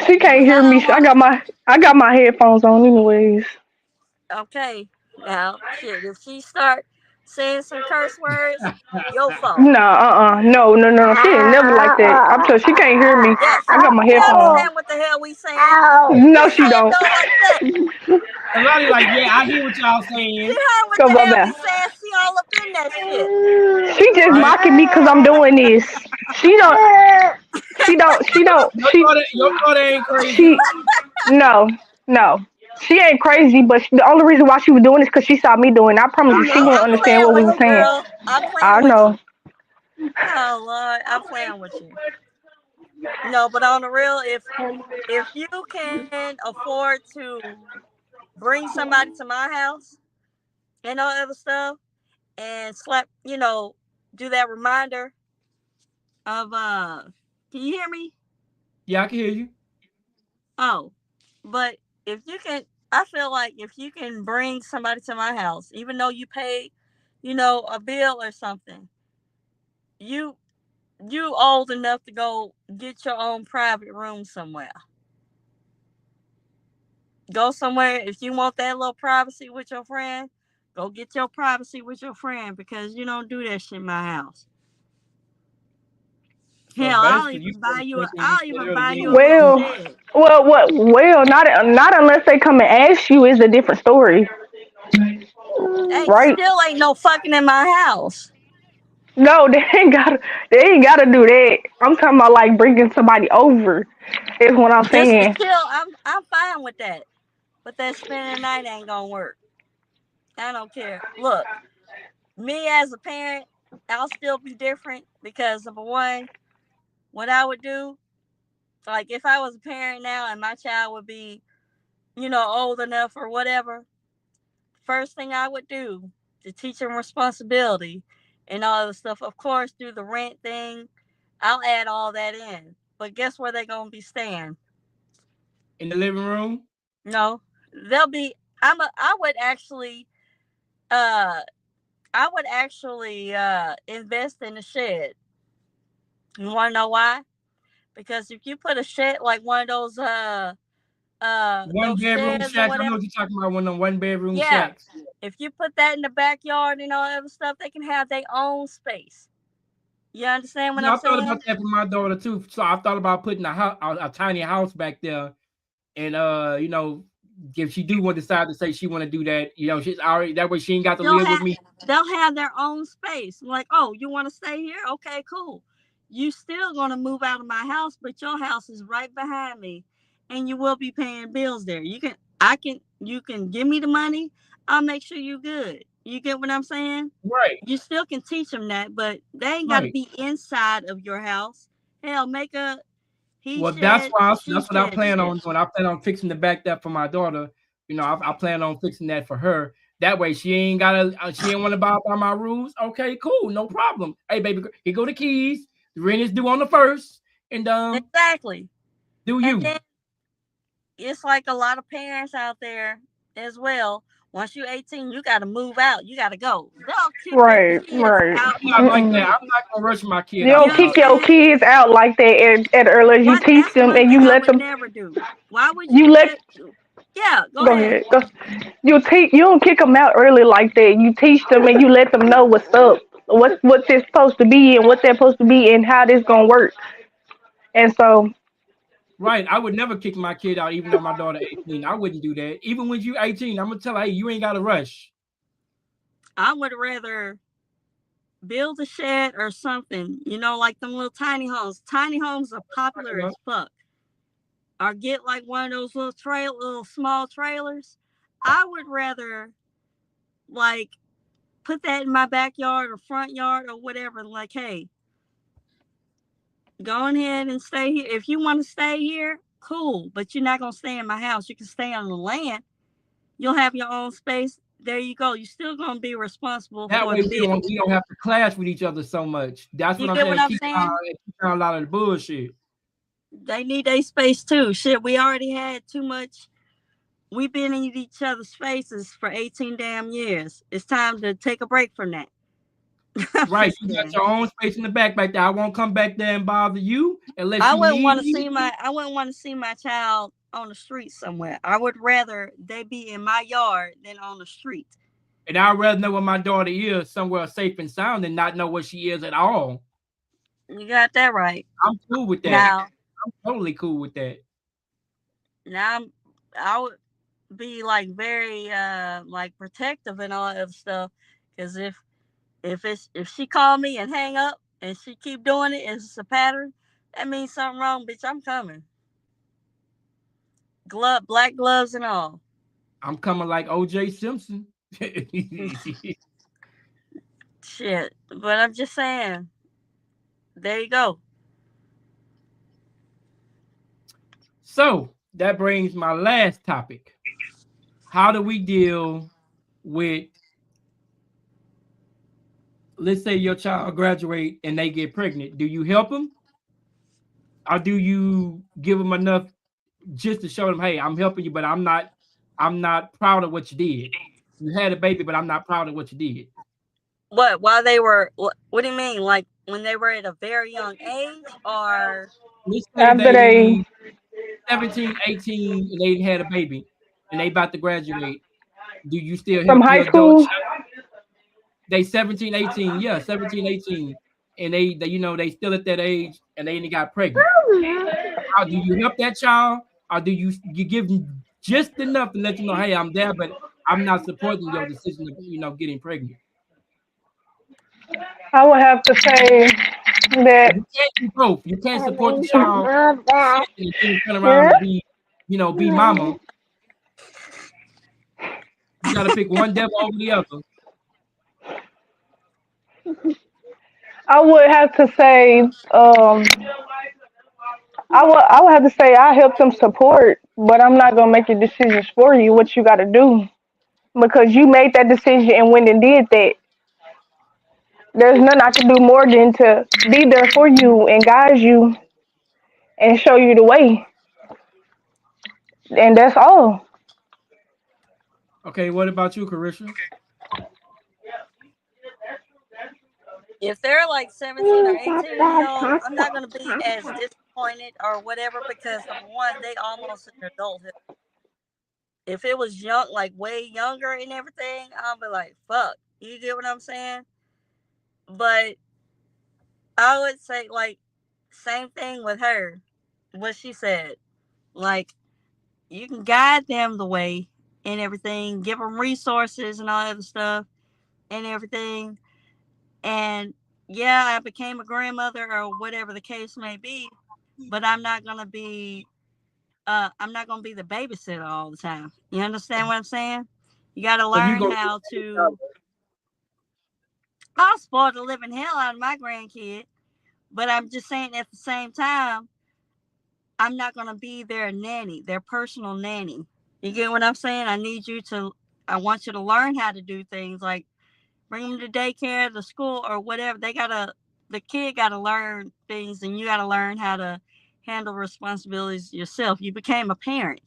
She can't Cause I hear me. don't want I got my headphones on anyways. to. Okay, now shit. If she start saying some curse words, your fault. No, no. She ain't never like that. I'm sure she can't hear me. Yeah, I got my she headphones on. understand what the hell we saying. No, Just say she it don't. though like that. Somebody like, yeah, I hear what y'all She saying. heard what the Come on hell we now. saying. She all up in that shit. She just Right? mocking me because I'm doing this. She don't. She don't. She don't. Your daughter ain't crazy. She. No, no. She ain't crazy, but the only reason why she was doing this because she saw me doing it. I promise you, she Oh, wouldn't I'm understand playing what we with were you, saying. girl. I'm I playing with know. you. Oh Lord, I'm playing with you. No, but on the real, if you can afford to bring somebody to my house and all other stuff and slap, do that reminder of can you hear me? Yeah, I can hear you. Oh. But if you can I feel like if you can bring somebody to my house, even though you pay, a bill or something, you you old enough to go get your own private room somewhere. Go somewhere if you want that little privacy with your friend. Go get your privacy with your friend because you don't do that shit in my house. So Hell, basically, you taking I'll even her to buy be you a with little you. Well, shed. well, not unless they come and ask you is a different story, right? Still ain't no fucking in my house. No, they ain't gotta do that. I'm talking about like bringing somebody over. Is what I'm Just to saying. chill, I'm fine with that. But that spending the night ain't gonna work. I don't care. Look, me as a parent, I'll still be different because number one, what I would do, like if I was a parent now and my child would be, old enough or whatever, first thing I would do to teach them responsibility and all the stuff, of course, do the rent thing. I'll add all that in. But guess where they're gonna be staying? In the living room. No, they'll be. I would actually. Uh, I would actually invest in a shed. You want to know why? Because if you put a shed like one of One those bedroom sheds or shacks. I know whatever, what you're talking about. One of them one bedroom yeah. shacks. If you put that in the backyard and all that other stuff, they can have their own space. You understand what Yeah, I'm I thought saying? about that for my daughter too. So I thought about putting a tiny house back there, and if she do want to decide to say she want to do that, she's already that way she ain't got to They'll live with have me. they'll have their own space. Like, oh, you want to stay here? Okay, cool. You still gonna move out of my house, but your house is right behind me, and you will be paying bills there. You can give me the money. I'll make sure you good. You get what I'm saying? Right, You still can teach them that, but they ain't got to right. be inside of your house. Hell, make a he Well, that's shed, why she that's what I shed plan shit. on doing. I plan on fixing the back that for my daughter. I plan on fixing that for her. That way, she ain't gotta. She ain't want to buy by my rules. Okay, cool, no problem. Hey, baby, here go the keys. The rent is due on the first, and Exactly. do And you? then it's like a lot of parents out there as well. Once you're 18, you got to move out. You got to go. They'll kick their Right, kids right. out I'm not on the like that. Mm-mm. I'm street. not gonna rush my kid You out You don't the kick house. your understand? kids out like that at early. You What? teach That's them one and thing you I let would them. never do. Why would You you let. let? Yeah, go Go ahead. ahead. Go. You don't kick them out early like that. You teach them and you let them know what's up, what this supposed to be and what they're supposed to be and how this gonna work. And so, Right. I would never kick my kid out, even though my daughter 18. I wouldn't do that. Even when you 18, I'm gonna tell her, hey, you ain't gotta rush. I would rather build a shed or something. Like them little tiny homes. Tiny homes are popular as fuck. Or get like one of those little small trailers. I would rather like put that in my backyard or front yard or whatever. Like, hey, go ahead and stay here. If you want to stay here, cool, but you're not gonna stay in my house. You can stay on the land. You'll have your own space. There you go. You're still gonna be responsible That for way the bills. we don't have to clash with each other so much. That's You what I'm get what saying. I'm saying? Keep down a lot of the bullshit. They need their space too. Shit, we already had too much. We've been in each other's faces for 18 damn years. It's time to take a break from that. I'm Right. just You got kidding. your own space in the back there. I won't come back there and bother you unless I you wouldn't need want to me. see my child on the street somewhere. I would rather they be in my yard than on the street. And I'd rather know where my daughter is somewhere safe and sound than not know where she is at all. You got that right. I'm cool with that. Now, I'm totally cool with that. I would be like very like protective and all that other stuff. Because if she call me and hang up and she keep doing it, it's a pattern. That means something wrong, bitch. I'm coming. Black gloves and all. I'm coming like OJ Simpson. Shit. But I'm just saying. There you go. So that brings my last topic. How do we deal with, let's say your child graduate and they get pregnant? Do you help them, or do you give them enough just to show them, hey, I'm helping you, but I'm not proud of what you did. You had a baby, but I'm not proud of what you did. What? While they were? What do you mean? Like when they were at a very young age, or Let's say After they they 17, 18, and they had a baby and they about to graduate. Do you still from help high your adult school, child? They 17, 18, yeah, 17, 18, and they they still at that age and they ain't got pregnant. How do you help that child, or do you give them just enough to let you know, hey, I'm there, but I'm not supporting your decision of getting pregnant. I would have to say that. You can't do both. You can't support the child and then turn around Yeah. and be mama. You got to pick one devil over the other. I would have to say, I would have to say I help them support, but I'm not gonna make your decisions for you. What you got to do because you made that decision and went and did that. There's nothing I can do more than to be there for you and guide you and show you the way, and that's all. Okay, what about you, Carisha? if they're like 17 or 18, I'm not gonna be as disappointed or whatever because number one, they almost in adulthood. If it was young, like way younger and everything, I'll be like, fuck. You get what I'm saying? But I would say like same thing with her. What she said, like you can guide them the way and everything, give them resources and all that other stuff and everything. And yeah, I became a grandmother or whatever the case may be, but I'm not gonna be the babysitter all the time. You understand what I'm saying? You got to So you learn go how to. I'll spoil the living hell out of my grandkid, but I'm just saying at the same time, I'm not gonna be their nanny, their personal nanny. You get what I'm saying? I want you to learn how to do things like bring them to daycare, to school, or whatever. The kid got to learn things, and you got to learn how to handle responsibilities yourself. You became a parent.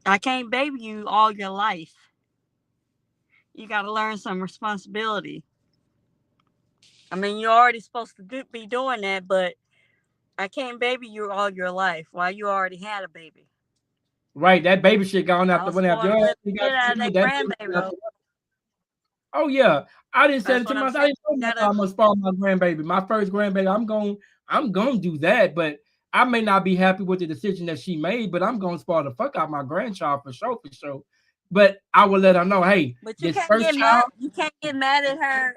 I can't baby you all your life. You got to learn some responsibility. I mean, you're already supposed to be doing that, but I can't baby you all your life while you already had a baby. right. That baby shit gone out the I'll window. If spoil your the ass living ain't got shit out of kids, that that baby grandbaby shit out though. the Oh yeah, I didn't say That's it to what I'm myself. I saying. didn't tell You myself gotta. I'm gonna spoil my grandbaby. My first grandbaby, I'm gonna do that, but I may not be happy with the decision that she made, but I'm gonna spoil the fuck out my grandchild for sure, for sure. But I will let her know, hey, But you this can't first get mad. child, You can't get mad at her.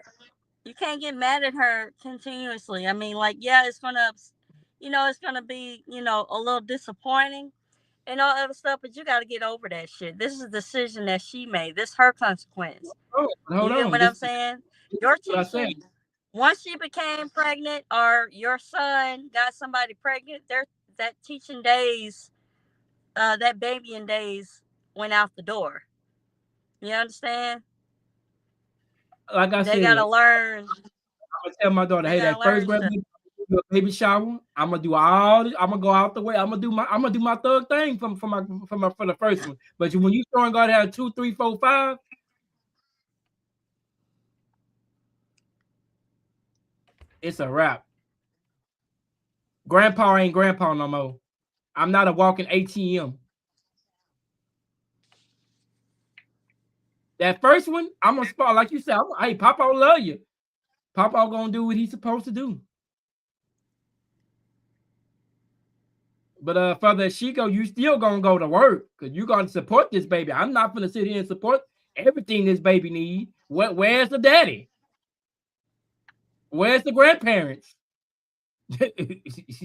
You can't get mad at her continuously. I mean, like, yeah, it's gonna be, a little disappointing and all other stuff. But you got to get over that shit. This is a decision that she made. This is her consequence. hold You get on, what I'm saying? this You're is what I said. teaching. Once she became pregnant, or your son got somebody pregnant, that teaching days, that babying days went out the door. You understand? Like I They said, gotta learn. I'm gonna tell my daughter, They hey, gotta that first learn grade stuff. baby shower, I'm gonna do all. I'm gonna go out the way. I'm gonna do my third thing for the first one. But when you starting God have 2, 3, 4, 5, it's a wrap. Grandpa ain't grandpa no more. I'm not a walking ATM. That first one, I'm gonna spot like you said. Hey, Papa love you. Papa gonna do what he's supposed to do. But further as she go, you still gonna go to work because you gonna support this baby. I'm not gonna sit here and support everything this baby need. Where's the daddy? Where's the grandparents?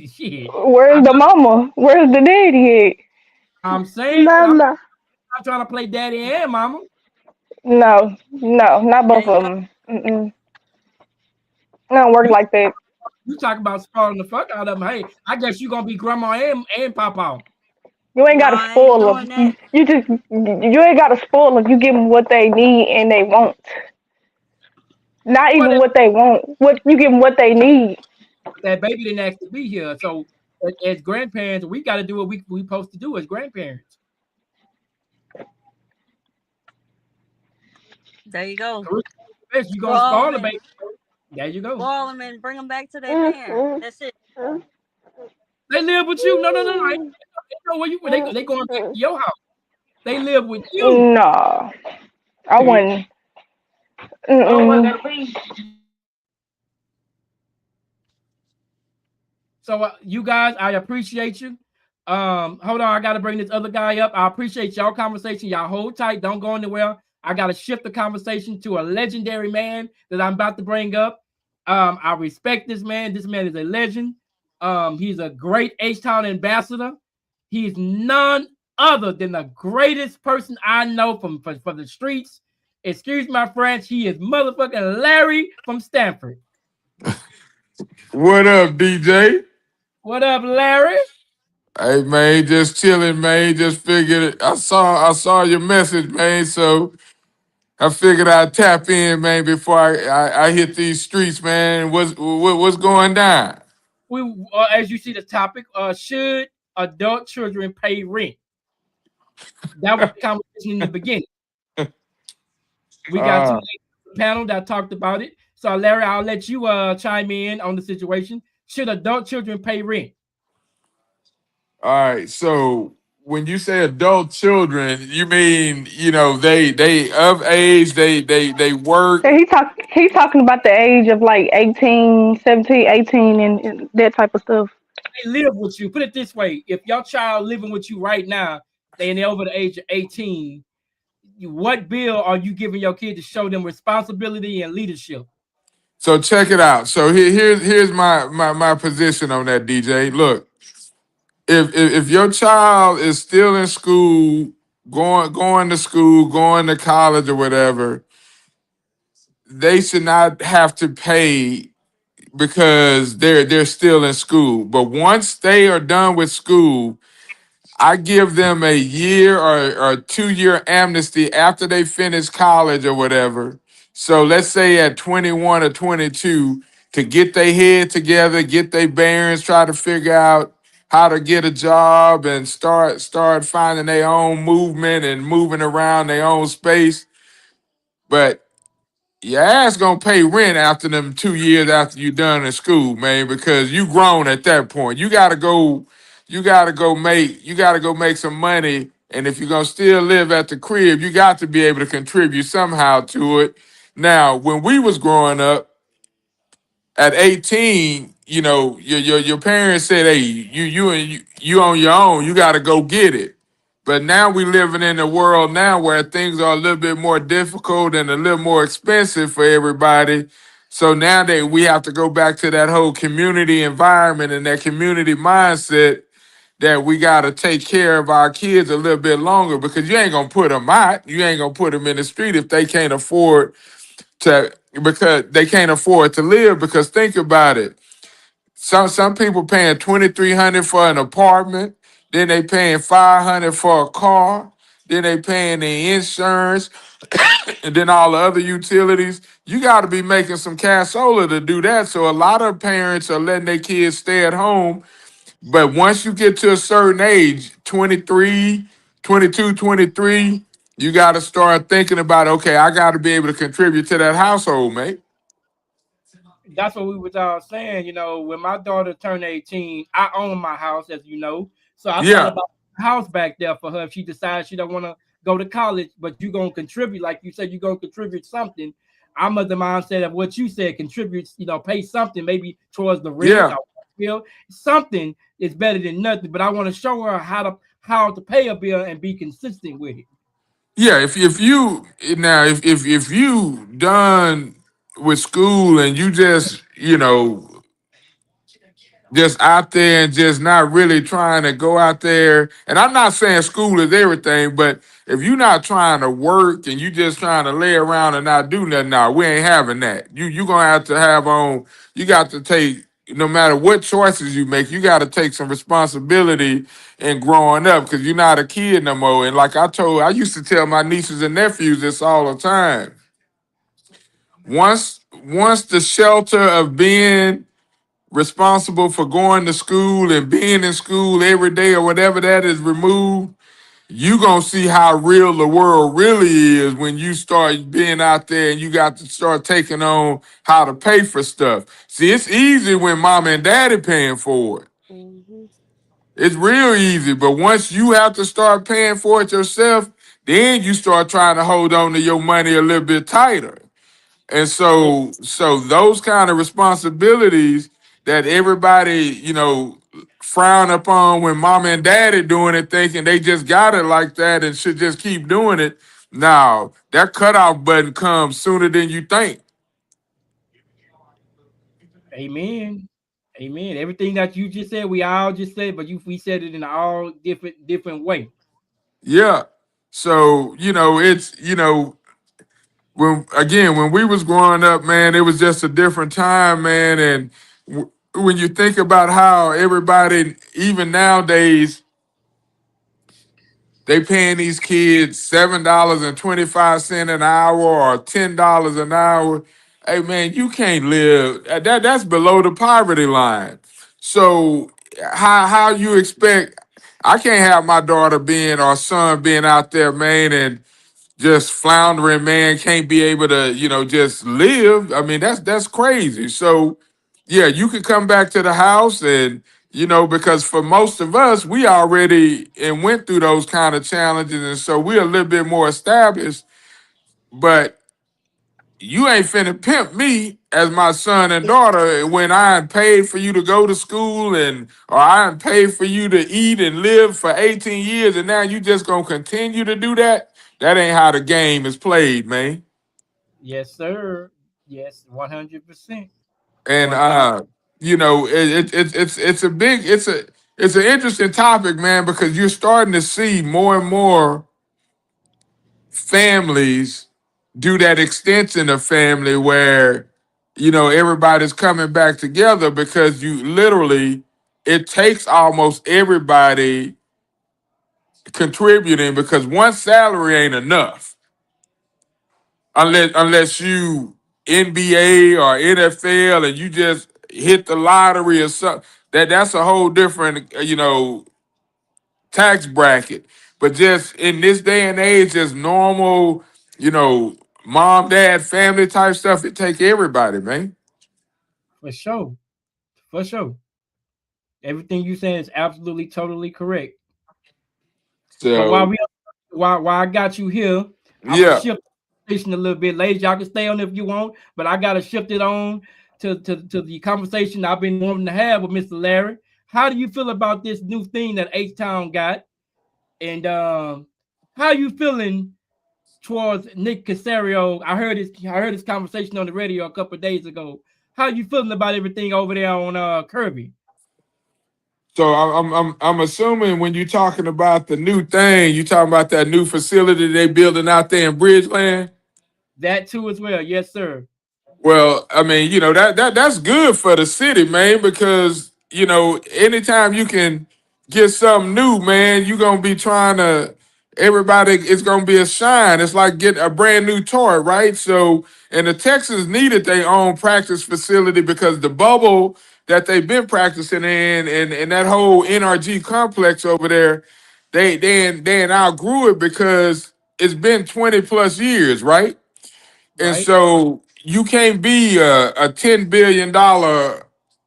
Shit. Where's the mama? Where's the daddy I'm at? saying I'm Mama. trying to play daddy and mama. No, no, not There both you of go. them. Mm-mm. It don't work You like that. you talk about spoiling the fuck out of them. Hey, I guess you gonna be grandma and papa. You ain't No, gotta I ain't spoil doing them. You, that. you just you ain't gotta spoil them. You give them what they need and they want. Not But even what they want. What you give them what they need. that baby didn't ask to be here. So as grandparents, we got to do what we supposed to do as grandparents. There you go. You gonna Spoil spoil them the and baby. There you go. bring them back to their parent. That's it. They live with you. No, no, no, no. They know where you. They going back to your house. They live with you. No, I wouldn't. Mm-mm. So you guys, I appreciate you. Hold on, I gotta bring this other guy up. I appreciate y'all conversation. Y'all hold tight, don't go anywhere. I gotta shift the conversation to a legendary man that I'm about to bring up. I respect this man. This man is a legend. He's a great H-Town ambassador. He's none other than the greatest person I know for the streets. Excuse my French. He is motherfucking Larry from Stanford. What up, DJ? What up, Larry? Hey man, just chilling, man. Just figured I saw your message, man. So I figured I'd tap in, man, before I hit these streets, man. What's going down? As you see the topic, should adult children pay rent? That was the conversation in the beginning. We got two uh, ladies on the panel that talked about it. So Larry, I'll let you chime in on the situation. Should adult children pay rent? all right. So when you say adult children, you mean they of age, they work. And he talking about the age of like 18, 17, 18, and that type of stuff. They live with you. Put it this way: if your child living with you right now, they're over the age of 18, what bill are you giving your kid to show them responsibility and leadership? So check it out. So here's my position on that, DJ. Look, if your child is still in school, going to school, going to college or whatever, they should not have to pay because they're still in school. But once they are done with school, I give them a year or 2 year amnesty after they finish college or whatever. So let's say at 21 or 22 to get their head together, get their bearings, try to figure out how to get a job and start finding their own movement and moving around their own space. But your ass gonna pay rent after them 2 years after you done in school, man, because you grown at that point. You gotta go make some money. And if you're gonna still live at the crib, you got to be able to contribute somehow to it. Now, when we was growing up, at 18, your parents said, "Hey, you on your own. You got to go get it." But now we living in a world now where things are a little bit more difficult and a little more expensive for everybody. So now that we have to go back to that whole community environment and that community mindset that we got to take care of our kids a little bit longer because you ain't gonna put them out. You ain't gonna put them in the street if they can't afford to because they can't afford to live because think about it. Some people paying $2,300 for an apartment, then they paying $500 for a car, then they paying the insurance, and then all the other utilities. You got to be making some cassola to do that. So a lot of parents are letting their kids stay at home. But once you get to a certain age, 23, 22, 23, you got to start thinking about, okay, I got to be able to contribute to that household, mate. That's what we was all saying. When my daughter turned 18, I own my house, as you know. So I thought Yeah, about a house back there for her if she decides she don't want to go to college, but you're gonna contribute, like you said, you're gonna contribute something. I'm of the mindset of what you said, contributes, pay something, maybe towards the rent yeah. or bill. Something is better than nothing. But I want to show her how to pay a bill and be consistent with it. Yeah, if you now if you done with school and you just just out there and just not really trying to go out there, and I'm not saying school is everything, but if you're not trying to work and you just trying to lay around and not do nothing, now we ain't having that. You gonna have to have on. You got to take, no matter what choices you make, you got to take some responsibility in growing up because you're not a kid no more. And like I used to tell my nieces and nephews this all the time. Once the shelter of being responsible for going to school and being in school every day or whatever that is removed, you gonna see how real the world really is when you start being out there and you got to start taking on how to pay for stuff. See, it's easy when mom and daddy paying for it. Hmm. It's real easy, but once you have to start paying for it yourself, then you start trying to hold on to your money a little bit tighter. And Yeah, so those kind of responsibilities that everybody, frown upon when mom and daddy doing it, thinking they just got it like that and should just keep doing it. Now, that cutoff button comes sooner than you think. amen. Amen. Everything that you just said, we all just said, but we said it in all different way. Yeah. So, when we was growing up, man, it was just a different time, man. And when you think about how everybody, even nowadays, they paying these kids $7.25 an hour or $10 an hour. Hey man, you can't live. That's below the poverty line. So how you expect? I can't have my daughter being or son being out there, man, and just floundering, man, can't be able to, just live. I mean, that's crazy. So yeah, you could come back to the house and, because for most of us, we already and went through those kind of challenges, and so we're a little bit more established, but you ain't finna pimp me as my son and daughter when I ain't paid for you to go to school and or I ain't paid for you to eat and live for 18 years and now you just gonna continue to do that? That ain't how the game is played, man. Yes, sir. Yes, 100%. And 1,000. it's an interesting topic, man, because you're starting to see more and more families do that extension of family where everybody's coming back together because you literally it takes almost everybody contributing because one salary ain't enough unless you NBA or NFL and you just hit the lottery or something. That's a whole different tax bracket. But just in this day and age, just normal, you know, mom, dad, family type stuff, it take everybody, man. For sure. For sure. Everything you saying is absolutely totally correct. But So while I got you here, I'm gonna yeah. shift the conversation a little bit. Ladies, y'all can stay on if you want, but I gotta shift it on to the conversation I've been wanting to have with Mr. Larry. How do you feel about this new thing that H Town got? And how you feeling towards Nick Casario? I heard his conversation on the radio a couple of days ago. How you feeling about everything over there on Kirby? So I'm assuming when you're talking about the new thing, you talking about that new facility they building out there in Bridgeland. That too as well. Yes, sir. Well, I mean, that's good for the city, man, because anytime you can get something new, man, you're gonna be trying to everybody it's gonna be a shine. It's like getting a brand new toy, right? So and the Texans needed their own practice facility because the bubble that they've been practicing in and that whole NRG complex over there, they outgrew it because it's been 20 plus years, right? And Right? so you can't be a $10 billion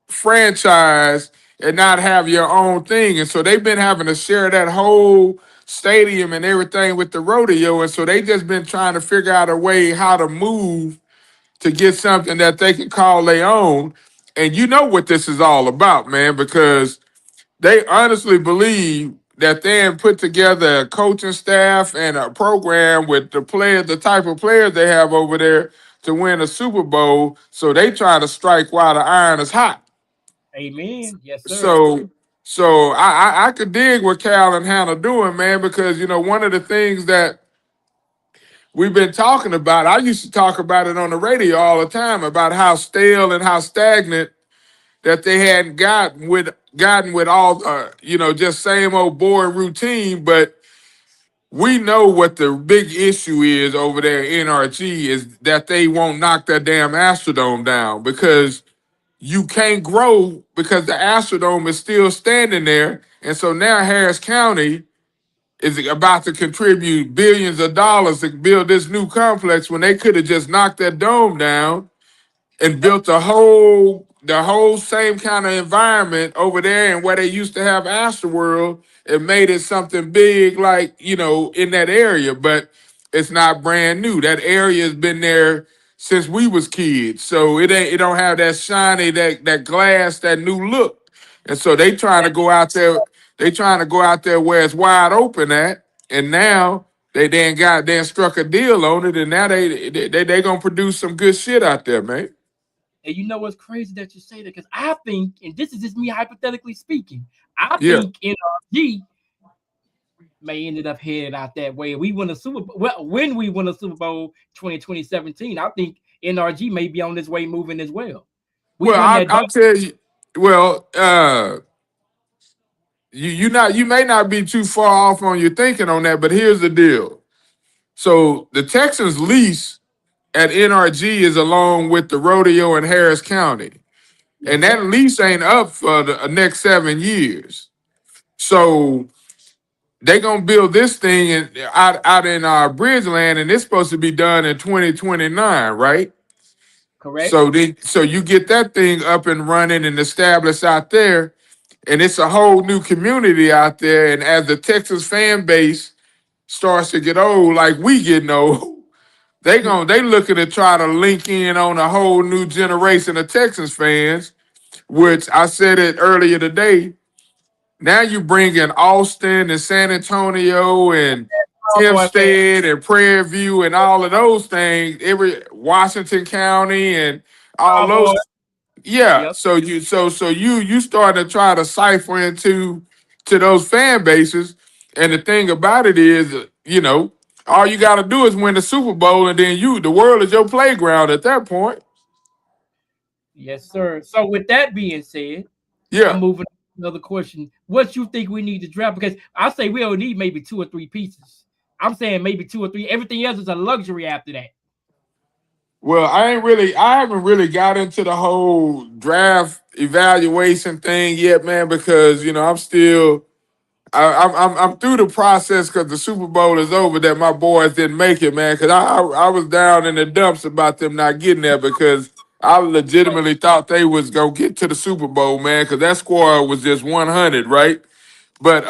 franchise and not have your own thing. And so they've been having to share that whole stadium and everything with the rodeo. And so they just been trying to figure out a way how to move to get something that they can call their own. And you know what this is all about, man, because they honestly believe that they have put together a coaching staff and a program with the type of players they have over there to win a Super Bowl. So they try to strike while the iron is hot. Amen. Yes, sir. So, so I could dig what Cal and Hannah doing, man, because one of the things that we've been talking about, I used to talk about it on the radio all the time about how stale and how stagnant that they hadn't gotten with all the just same old boring routine. But we know what the big issue is over there in NRG is that they won't knock that damn Astrodome down because you can't grow because the Astrodome is still standing there. And so now Harris County is about to contribute billions of dollars to build this new complex when they could have just knocked that dome down and built the whole same kind of environment over there and where they used to have Astroworld and made it something big like, in that area. But it's not brand new. That area has been there since we was kids. So it don't have that shiny, that glass, that new look. And so they trying to go out there where it's wide open at. And now they struck a deal on it, and now they gonna produce some good shit out there, man. And you know what's crazy that you say that? Because I think, and this is just me hypothetically speaking, I Yeah. think NRG may ended up headed out that way. We win a Super Bowl. Well, when we win a Super Bowl 2017, I think NRG may be on this way moving as well. We Well, won that I'll tell you. Well, you may not be too far off on your thinking on that, but here's the deal. So the Texans lease at NRG is along with the rodeo in Harris County, and that lease ain't up for the next 7 years. So they gonna build this thing out in Bridgeland, and it's supposed to be done in 2029, right? correct. So you get that thing up and running and established out there, and it's a whole new community out there. And as the Texas fan base starts to get old, like we getting old, they looking to try to link in on a whole new generation of Texans fans. Which I said it earlier today. Now you bring in Austin and San Antonio and Cowboy fan. Hempstead and Prairie View and all of those things, every Washington County and all those. Cowboy. Yeah. Yep. So you start to try to cipher to those fan bases. And the thing about it is, all you got to do is win the Super Bowl, and then the world is your playground at that point. Yes, sir. So with that being said, I'm Yeah. moving on to another question. What you think we need to draft? Because I say we only need maybe 2 or 3 pieces. I'm saying maybe 2 or 3. Everything else is a luxury after that. Well, I haven't really got into the whole draft evaluation thing yet, man, because I'm still, I'm through the process because the Super Bowl is over. That my boys didn't make it, man, because I was down in the dumps about them not getting there because I legitimately thought they was gonna get to the Super Bowl, man, because that squad was just 100, right? But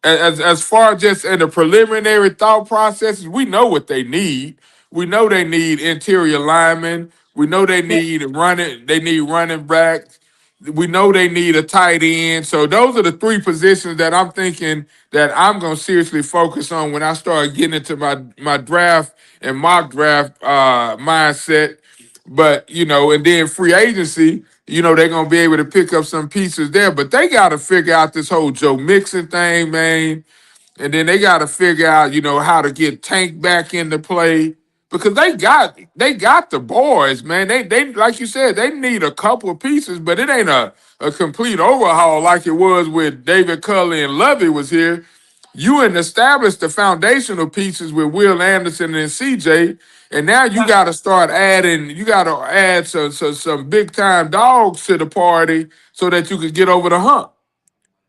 as far just in the preliminary thought processes, we know what they need. We know they need interior linemen. We know they Yeah. need running. They need running backs. We know they need a tight end. So those are the 3 positions that I'm thinking that I'm gonna seriously focus on when I start getting into my draft and mock draft mindset. But and then free agency, they're gonna be able to pick up some pieces there. But they gotta figure out this whole Joe Mixon thing, man. And then they gotta figure out, how to get Tank back into play. because they got the boys, man. They like you said, they need a couple of pieces, but it ain't a complete overhaul like it was with David Culley and Lovey was here. You had established the foundational pieces with Will Anderson and CJ, and now you Now, got to start adding. You got to add some big time dogs to the party so that you could get over the hump.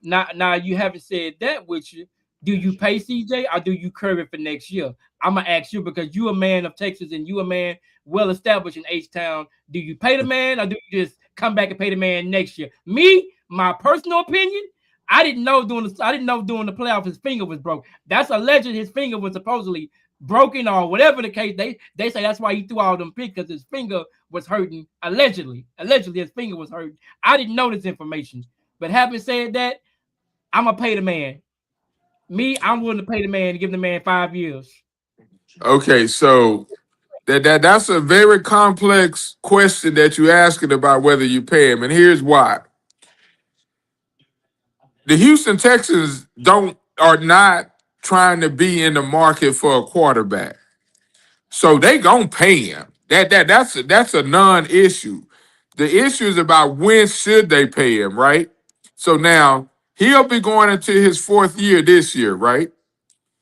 now you haven't said that with you. Do you pay CJ or do you curb it for next year? I'm gonna ask you because you a man of Texas and you a man well established in H Town. Do you pay the man or do you just come back and pay the man next year? Me, my personal opinion, I didn't know during the playoffs his finger was broke. That's alleged his finger was supposedly broken or whatever the case. They say that's why he threw all them picks because his finger was hurting. Allegedly his finger was hurting. I didn't know this information, but having said that, I'm gonna pay the man. Me, I'm willing to pay the man and give the man 5 years. Okay, so that's a very complex question that you're asking about whether you pay him, and here's why: the Houston Texans are not trying to be in the market for a quarterback, so they gonna pay him. That's a non-issue. The issue is about when should they pay him, right? So now he'll be going into his fourth year this year, right?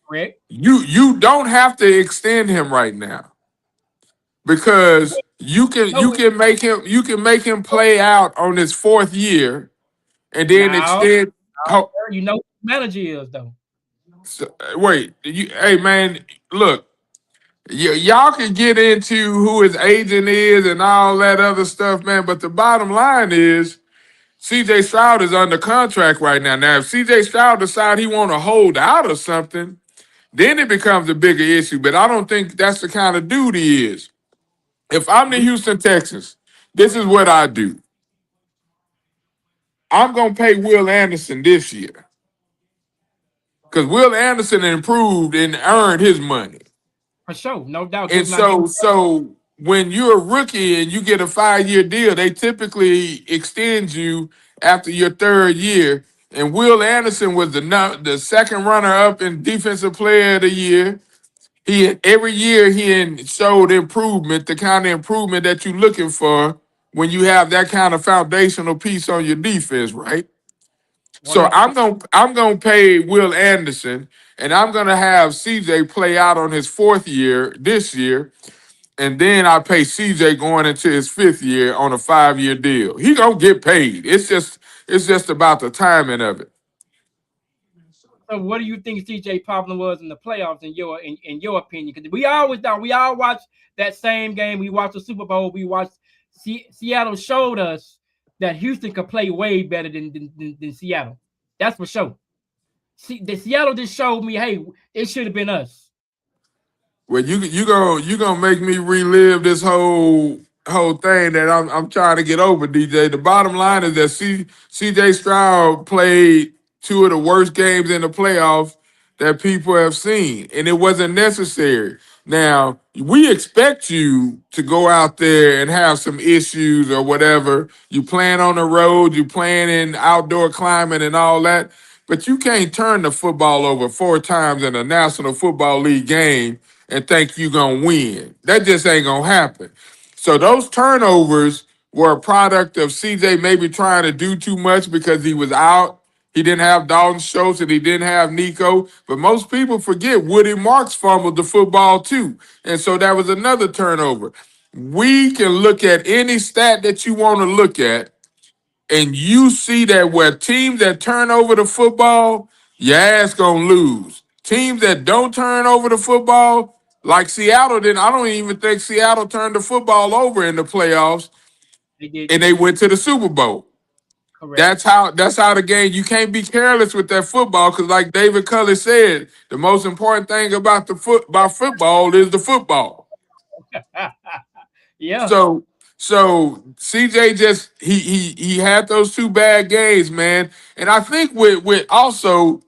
Correct? You don't have to extend him right now because No, you can make him play out on his fourth year and then now extend. you know who the manager is though. Wait, hey man, look, y'all can get into who his agent is and all that other stuff, man. But the bottom line is, C.J. Stroud is under contract right now. Now, if C.J. Stroud decides he want to hold out or something, then it becomes a bigger issue. But I don't think that's the kind of dude he is. If I'm the Houston Texans, this is what I do. I'm gonna pay Will Anderson this year because Will Anderson improved and earned his money. For sure, no doubt. And Just not getting so when you're a rookie and you get a 5-year deal, they typically extend you after your third year. And Will Anderson was the second runner up in Defensive Player of the Year. Every year he showed improvement, the kind of improvement that you're looking for when you have that kind of foundational piece on your defense, right? So 100%. I'm gonna pay Will Anderson, and I'm gonna have CJ play out on his fourth year this year, and then I pay CJ going into his fifth year on a 5-year deal. He gonna get paid. It's just about the timing of it. So what do you think CJ problem was in the playoffs in your opinion? Because we always thought we all watched that same game. We watched the Super Bowl. We watched Seattle showed us that Houston could play way better than Seattle. That's for sure. See, the Seattle just showed me, hey, it should have been us. Well, you gonna make me relive this whole thing that I'm trying to get over, DJ. The bottom line is that CJ Stroud played two of the worst games in the playoffs that people have seen, and it wasn't necessary. Now, we expect you to go out there and have some issues or whatever. You playing on the road, you playing in outdoor climate and all that, but you can't turn the football over 4 times in a National Football League game and think you're going to win. That just ain't going to happen. So those turnovers were a product of CJ maybe trying to do too much because he was out. He didn't have Dalton Schultz and he didn't have Nico. But most people forget Woody Marks fumbled the football too. And so that was another turnover. We can look at any stat that you want to look at, and you see that where teams that turn over the football, your ass gonna lose. Teams that don't turn over the football, like Seattle did, I don't even think Seattle turned the football over in the playoffs, They did and they went to the Super Bowl. correct. That's how the game. You can't be careless with that football because, like David Culley said, the most important thing about football is the football. Yeah, So CJ just he had those 2 bad games, man. And I think with also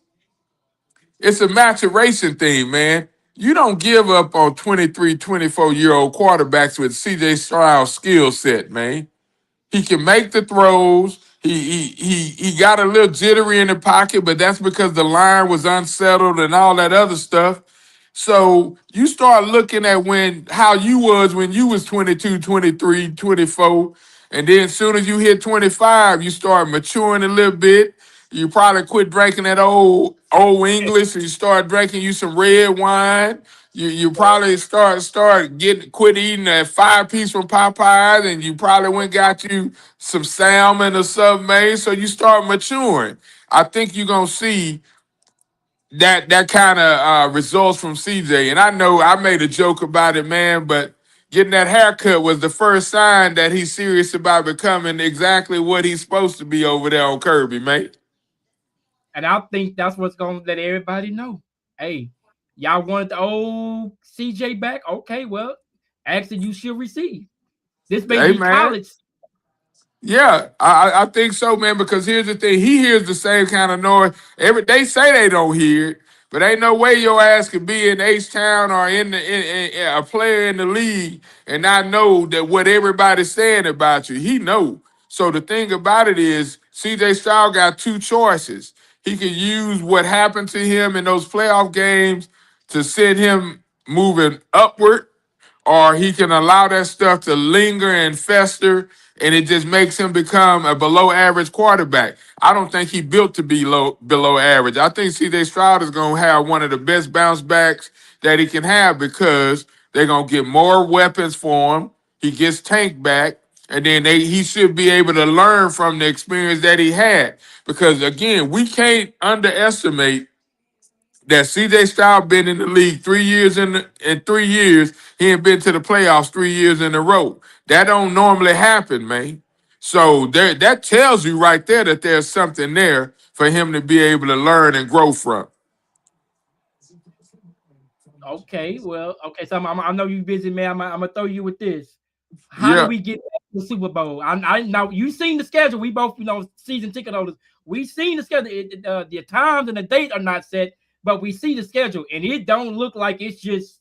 it's a maturation thing, man. You don't give up on 23, 24-year-old quarterbacks with CJ Stroud's skill set, man. He can make the throws. He got a little jittery in the pocket, but that's because the line was unsettled and all that other stuff. So you start looking at how you was when you was 22, 23, 24. And then as soon as you hit 25, you start maturing a little bit. You probably quit drinking that old English and you start drinking you some red wine. You probably start quit eating that 5-piece from Popeyes, and you probably went and got you some salmon or something, man. So you start maturing. I think you're gonna see that kind of results from CJ. And I know I made a joke about it, man, but getting that haircut was the first sign that he's serious about becoming exactly what he's supposed to be over there on Kirby, mate. And I think that's what's going to let everybody know. Hey, y'all wanted the old CJ back? Okay, well, actually, you should receive. This may Hey, be man. college. Yeah, I think so, man, because here's the thing. He hears the same kind of noise. They say they don't hear it, but ain't no way your ass could be in H-Town or in a player in the league and not know that what everybody's saying about you. He know. So the thing about it is CJ Stroud got two choices. He could use what happened to him in those playoff games to send him moving upward, or he can allow that stuff to linger and fester, and it just makes him become a below average quarterback. I don't think he built to be below average. I think CJ Stroud is going to have one of the best bounce backs that he can have because they're going to get more weapons for him. He gets Tank back, and then he should be able to learn from the experience that he had. Because, again, we can't underestimate that CJ Stroud been in the league 3 years in 3 years. He ain't been to the playoffs 3 years in a row. That don't normally happen, man. So that tells you right there that there's something there for him to be able to learn and grow from. Okay, well, okay. So I know you busy, man. I'm gonna throw you with this. How do Yeah. we get back to the Super Bowl? I now you seen the schedule. We both, season ticket holders. We seen the schedule. The times and the date are not set, but we see the schedule, and it don't look like it's just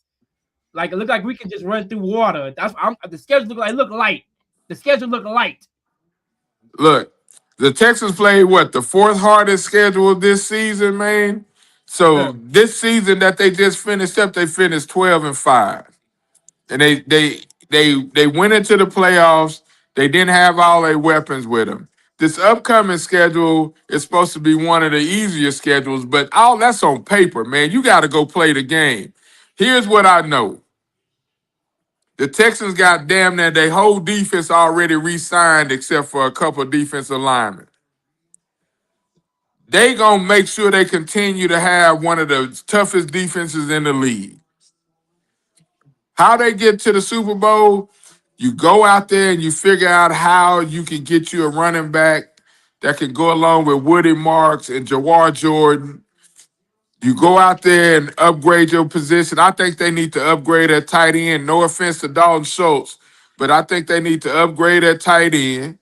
like it look like we can just run through water. The schedule look light. The schedule look light. Look, the Texans played what, the fourth hardest schedule this season, man. So Huh. this season that they just finished up, they finished 12-5. And they went into the playoffs. They didn't have all their weapons with them. This upcoming schedule is supposed to be one of the easier schedules, but all that's on paper, man. You got to go play the game. Here's what I know. The Texans got damn near their whole defense already re-signed except for a couple of defensive linemen. They gonna make sure they continue to have one of the toughest defenses in the league. How they get to the Super Bowl, you go out there and you figure out how you can get you a running back that can go along with Woody Marks and Jawar Jordan. You go out there and upgrade your position. I think they need to upgrade at tight end. No offense to Dalton Schultz, but I think they need to upgrade at tight end.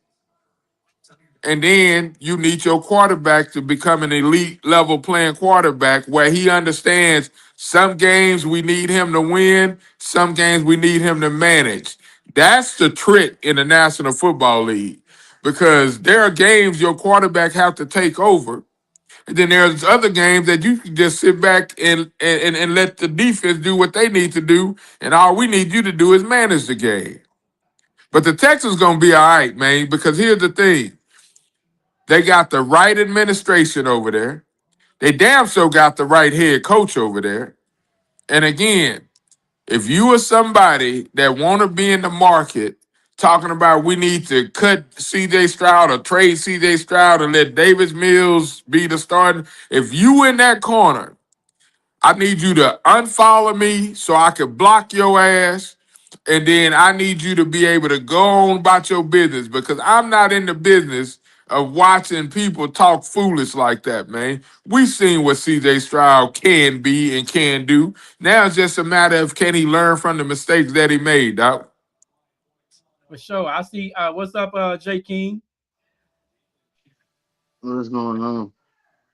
And then you need your quarterback to become an elite level playing quarterback where he understands some games we need him to win, some games we need him to manage. That's the trick in the National Football League because there are games your quarterback have to take over. And then there's other games that you can just sit back and let the defense do what they need to do. And all we need you to do is manage the game. But the Texans going to be all right, man, because here's the thing. They got the right administration over there. They damn sure got the right head coach over there. And again, if you are somebody that want to be in the market talking about we need to cut CJ Stroud or trade CJ Stroud and let Davis Mills be the starter, if you in that corner, I need you to unfollow me so I can block your ass. And then I need you to be able to go on about your business because I'm not in the business of watching people talk foolish like that, man. We've seen what CJ Stroud can be and can do. Now it's just a matter of can he learn from the mistakes that he made, Doc? For sure. I see. What's up, J King? What's going on?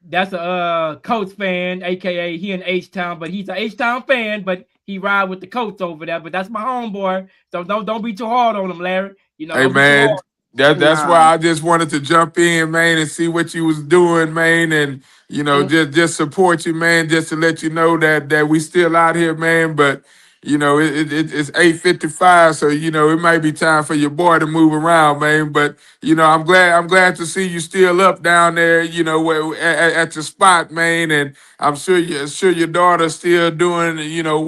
That's a Colts fan, aka he in H Town, but he's an H Town fan, but he ride with the Colts over there. But that's my homeboy, so don't be too hard on him, Larry. Hey, Don't be too man, hard. That's why Nah. I just wanted to jump in, man, and see what you was doing, man, and Mm, just support you, man, just to let you know that we still out here, man. But it's 8:55, so it might be time for your boy to move around, man. But I'm glad to see you still up down there, at your spot, man, and I'm sure your daughter's still doing,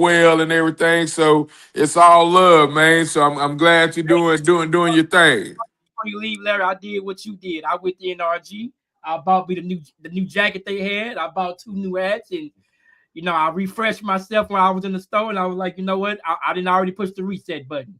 well and everything. So it's all love, man. So I'm glad you're doing your thing. before you leave, Larry, I did what you did. I went to NRG. I bought me the new jacket they had. I bought 2 new hats, and I refreshed myself when I was in the store, and I was like, you know what? I didn't already push the reset button.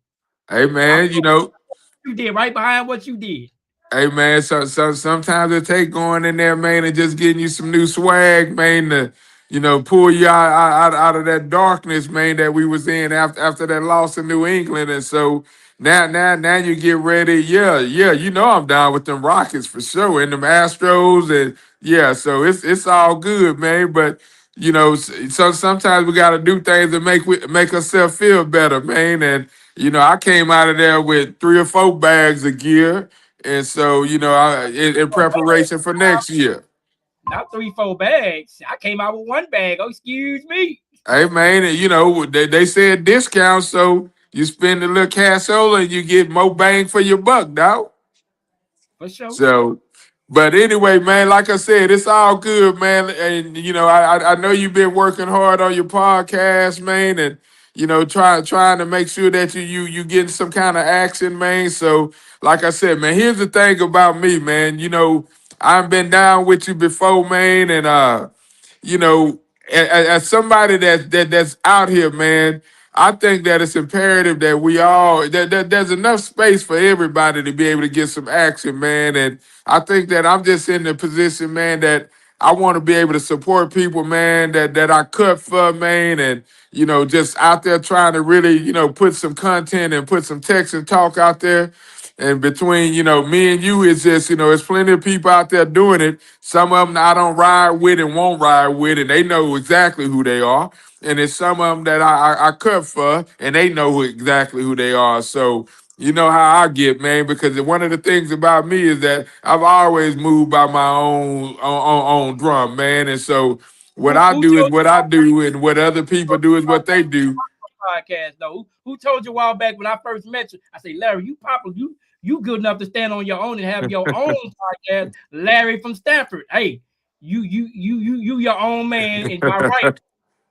Hey I'm man, you did right behind what you did. hey man, so sometimes it take going in there, man, and just getting you some new swag, man, to pull you out of that darkness, man, that we was in after that loss in New England. And so now you get ready. Yeah, I'm down with them Rockets for sure, and them Astros, and yeah, so it's all good, man. But so sometimes we got to do things that make ourselves feel better, man. And I came out of there with 3 or 4 bags of gear, and so in preparation for next year. Not 3, 4 bags. I came out with 1 bag. Oh, excuse me. Hey man, and they said discount, so you spend a little cashola and you get more bang for your buck, dog. For sure. So, but anyway, man, like I said, it's all good, man. And I know you've been working hard on your podcast, man, and trying to make sure that you getting some kind of action, man. So, like I said, man, here's the thing about me, man. I've been down with you before, man, and you know, as somebody that's out here, man, I think that it's imperative that we all that there's enough space for everybody to be able to get some action, man. And I think that I'm just in the position, man, that I want to be able to support people, man, that I cut for, man, and just out there trying to really, put some content and put some text and talk out there. And between, me and you, it's just, there's plenty of people out there doing it. Some of them I don't ride with and won't ride with, and they know exactly who they are. And there's some of them that I cut for, and they know exactly who they are. So, you know how I get, man, because one of the things about me is that I've always moved by my own drum, man. And so what Who I who do is told what I do, and what other people do is what they do. podcast though? Who told you a while back when I first met you? I say, Larry, you popular, you good enough to stand on your own and have your own podcast. Larry from Stanford. Hey, you your own man, and by right,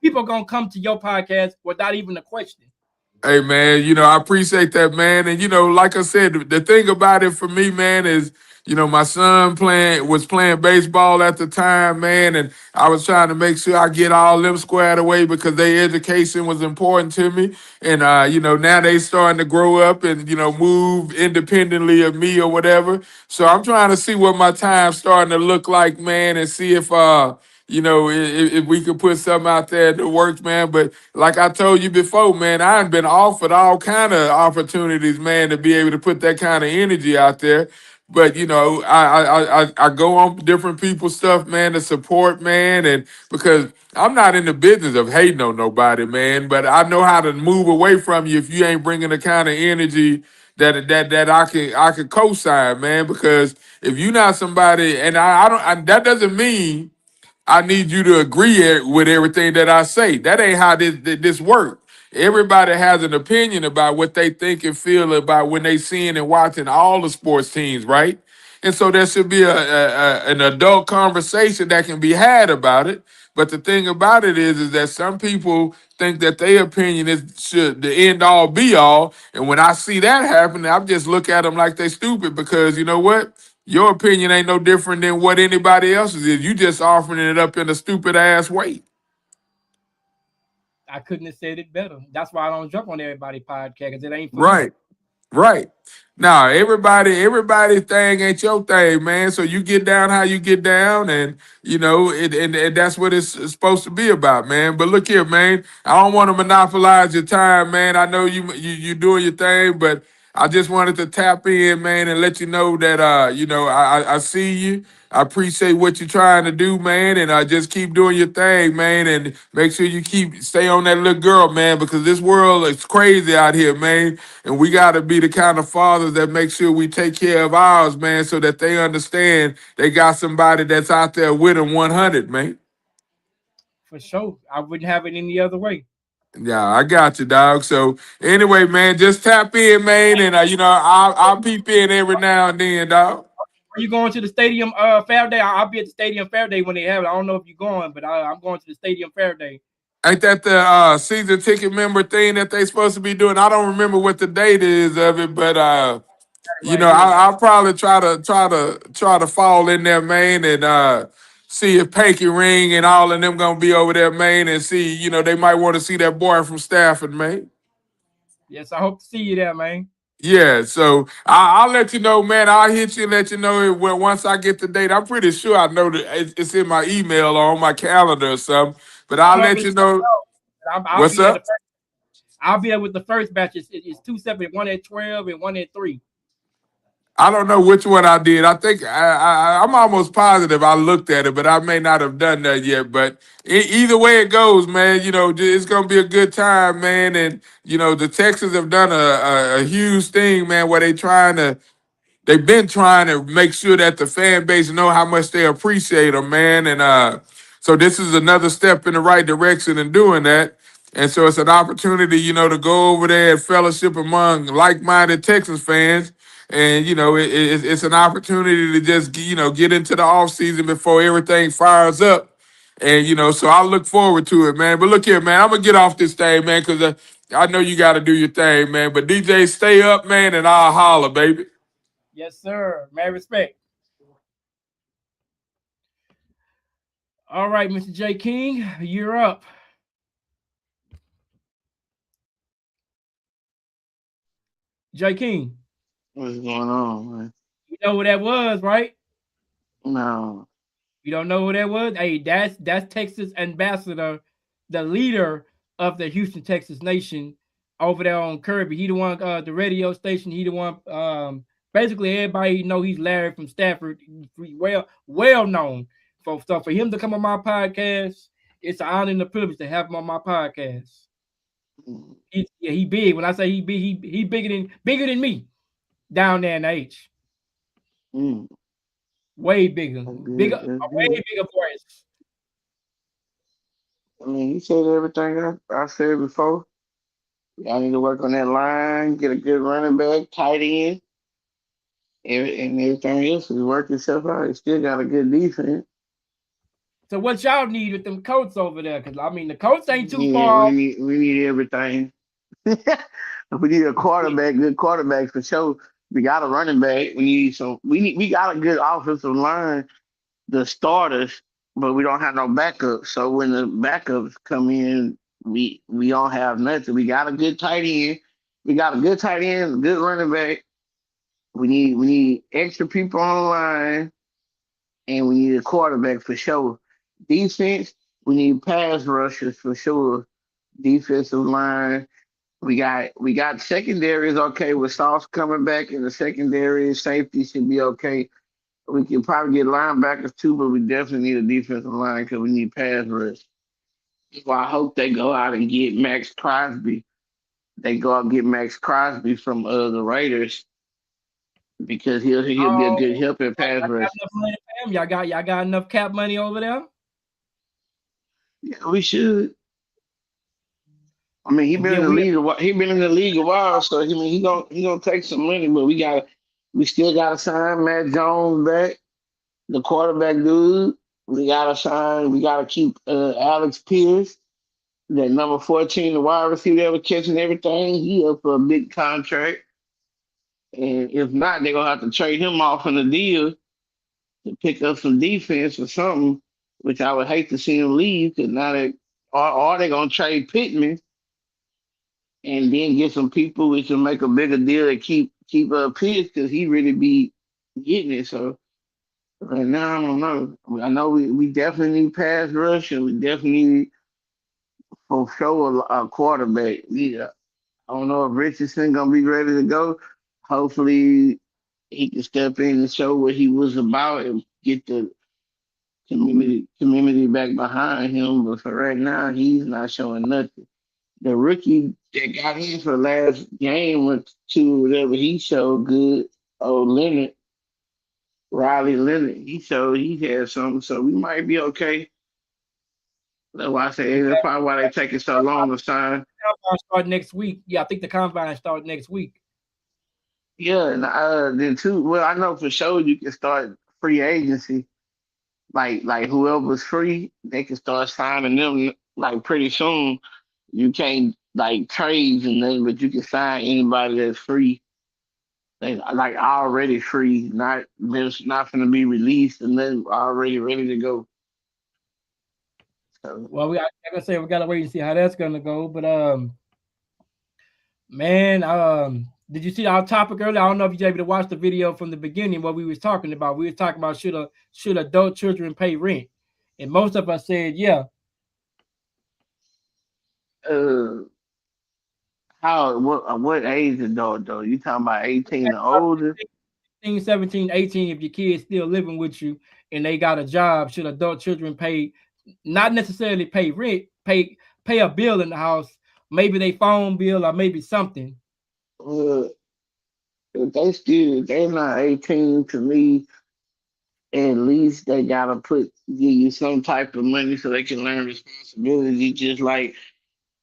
people gonna come to your podcast without even a question. Hey man, I appreciate that, man. And like I said, the thing about it for me, man, is my son was playing baseball at the time, man, and I was trying to make sure I get all them squared away because their education was important to me. And now they starting to grow up and move independently of me or whatever. So I'm trying to see what my time's starting to look like, man, and see if we could put something out there that works, man. But like I told you before, man, I've been offered all kind of opportunities, man, to be able to put that kind of energy out there. But I go on different people's stuff, man, to support, man, and because I'm not in the business of hating on nobody, man. But I know how to move away from you if you ain't bringing the kind of energy that I can co-sign, man. Because if you're not somebody, and that doesn't mean I need you to agree with everything that I say. That ain't how this works. Everybody has an opinion about what they think and feel about when they seeing and watching all the sports teams, right? And so there should be an adult conversation that can be had about it. But the thing about it is that some people think that their opinion is should the end all be all. And when I see that happen, I just look at them like they stupid because you know what? Your opinion ain't no different than what anybody else's is. You just offering it up in a stupid ass way. I couldn't have said it better. That's why I don't jump on everybody podcast because it ain't for me. Right. Right. Now, everybody thing ain't your thing, man. So you get down how you get down, and and that's what it's supposed to be about, man. But look here, man. I don't want to monopolize your time, man. I know you doing your thing, but I just wanted to tap in, man, and let you know that you know, I see you. I appreciate what you're trying to do, man, and just keep doing your thing, man, and make sure you stay on that little girl, man, because this world is crazy out here, man, and we got to be the kind of fathers that make sure we take care of ours, man, so that they understand they got somebody that's out there with them 100, man. For sure. I wouldn't have it any other way. Yeah, I got you, dog. So anyway, man, just tap in, man, and you know, I'll peep in every now and then, dog. Are you going to the stadium fair day? I'll be at the stadium fair day when they have it. I don't know if you're going, but I'm going to the stadium fair day. Ain't that the season ticket member thing that they supposed to be doing? I don't remember what the date is of it, but you Right, know, yeah. I'll probably try to fall in there, man, and see if Pinky Ring and all of them gonna be over there, man, and see, you know, they might want to see that boy from Stafford, man. Yes, I hope to see you there, man. Yeah, so I'll let you know, man. I'll hit you and let you know once I get the date. I'm pretty sure I know that it's in my email or on my calendar or something. But I'll let Probably you know. I'll What's be there. up? I'll be there with the first batch. It's two separate, one at 12 and one at 3. I don't know which one I did. I think I'm almost positive I looked at it, but I may not have done that yet. But either way it goes, man, you know, it's gonna be a good time, man. And you know, the Texans have done a huge thing, man, where they've been trying to make sure that the fan base know how much they appreciate them, man. And so this is another step in the right direction in doing that. And so it's an opportunity, you know, to go over there and fellowship among like-minded Texans fans. And, you know, it's an opportunity to just, you know, get into the offseason before everything fires up. And, you know, so I look forward to it, man. But look here, man, I'm going to get off this thing, man, because I know you got to do your thing, man. But DJ, stay up, man, and I'll holler, baby. Yes, sir. Mad respect. All right, Mr. J. King, you're up. J. King, What's going on, man? you know who that was, right? No. You don't know who that was? Hey, that's Texas ambassador, the leader of the Houston, Texas nation over there on Kirby. He the one, the radio station. He the one. Basically, everybody know he's Larry from Stafford. Well known. For him to come on my podcast, it's an honor and a privilege to have him on my podcast. Mm, He big. When I say he big, he bigger than me down there in age. mm, Way bigger, that's good. bigger, That's a way good. bigger voice. I mean, you said everything I said before. Y'all need to work on that line, get a good running back, tight end, and everything else is work itself out. You still got a good defense. So what y'all need with them coats over there? Because I mean, the coats ain't too Yeah, far off. we need everything. We need a quarterback, good quarterback for sure. We got a running back. We got a good offensive line, the starters, but we don't have no backups. So when the backups come in, we don't have nothing. We got a good tight end. We got a good tight end, good running back. We need extra people on the line, and we need a quarterback for sure. Defense, we need pass rushers for sure. Defensive line. We got secondary is okay with Sauce coming back, and the secondary safety should be okay. We can probably get linebackers too, but we definitely need a defensive line because we need pass rush. So I hope they go out and get Max Crosby. They go out and get Max Crosby from the Raiders because he'll be a Oh, good help in pass y'all got rush. enough money for him. Y'all got enough cap money over there. Yeah, we should. I mean, he And been in then the we league. He been in the league a while, so I mean, he gonna take some money, but we still gotta sign Matt Jones back, the quarterback dude. We gotta sign. We gotta keep Alex Pierce, that number 14, the wide receiver that was catching everything. He up for a big contract, and if not, they're gonna have to trade him off in the deal to pick up some defense or something. Which I would hate to see him leave because now or they gonna trade Pittman and then get some people which will make a bigger deal to keep Pierce because he really be getting it. So right now I don't know. I know we definitely need pass rush and we definitely need for sure a quarterback. Yeah. I don't know if Richardson gonna be ready to go. hopefully he can step in and show what he was about and get the community back behind him. But for right now, he's not showing nothing. The rookie that got in for the last game or two, whatever, he showed good. Oh, Leonard, Riley Leonard, he showed he had something, so we might be okay. That's why I say that's probably why they taking so long to sign. Combine start next week. Yeah, I think the combine start next week. Yeah, and then too. Well, I know for sure you can start free agency. Like whoever's free, they can start signing them like pretty soon. You can't like trades and then, but you can sign anybody that's free. They like already free, not there's not going to be released and then already ready to go. So, Well, like I said, we gotta wait and see how that's gonna go. But man, did you see our topic earlier? I don't know if you're able to watch the video from the beginning. What we was talking about, we was talking about should adult children pay rent, and most of us said yeah. uh, how what age adult though? You talking about 18 or older? 16, 17, 18, if your kid's still living with you and they got a job, should adult children pay, not necessarily pay rent, pay a bill in the house, maybe they phone bill or maybe something. Uh, if they're not 18 to me, at least they gotta give you some type of money so they can learn responsibility. Just like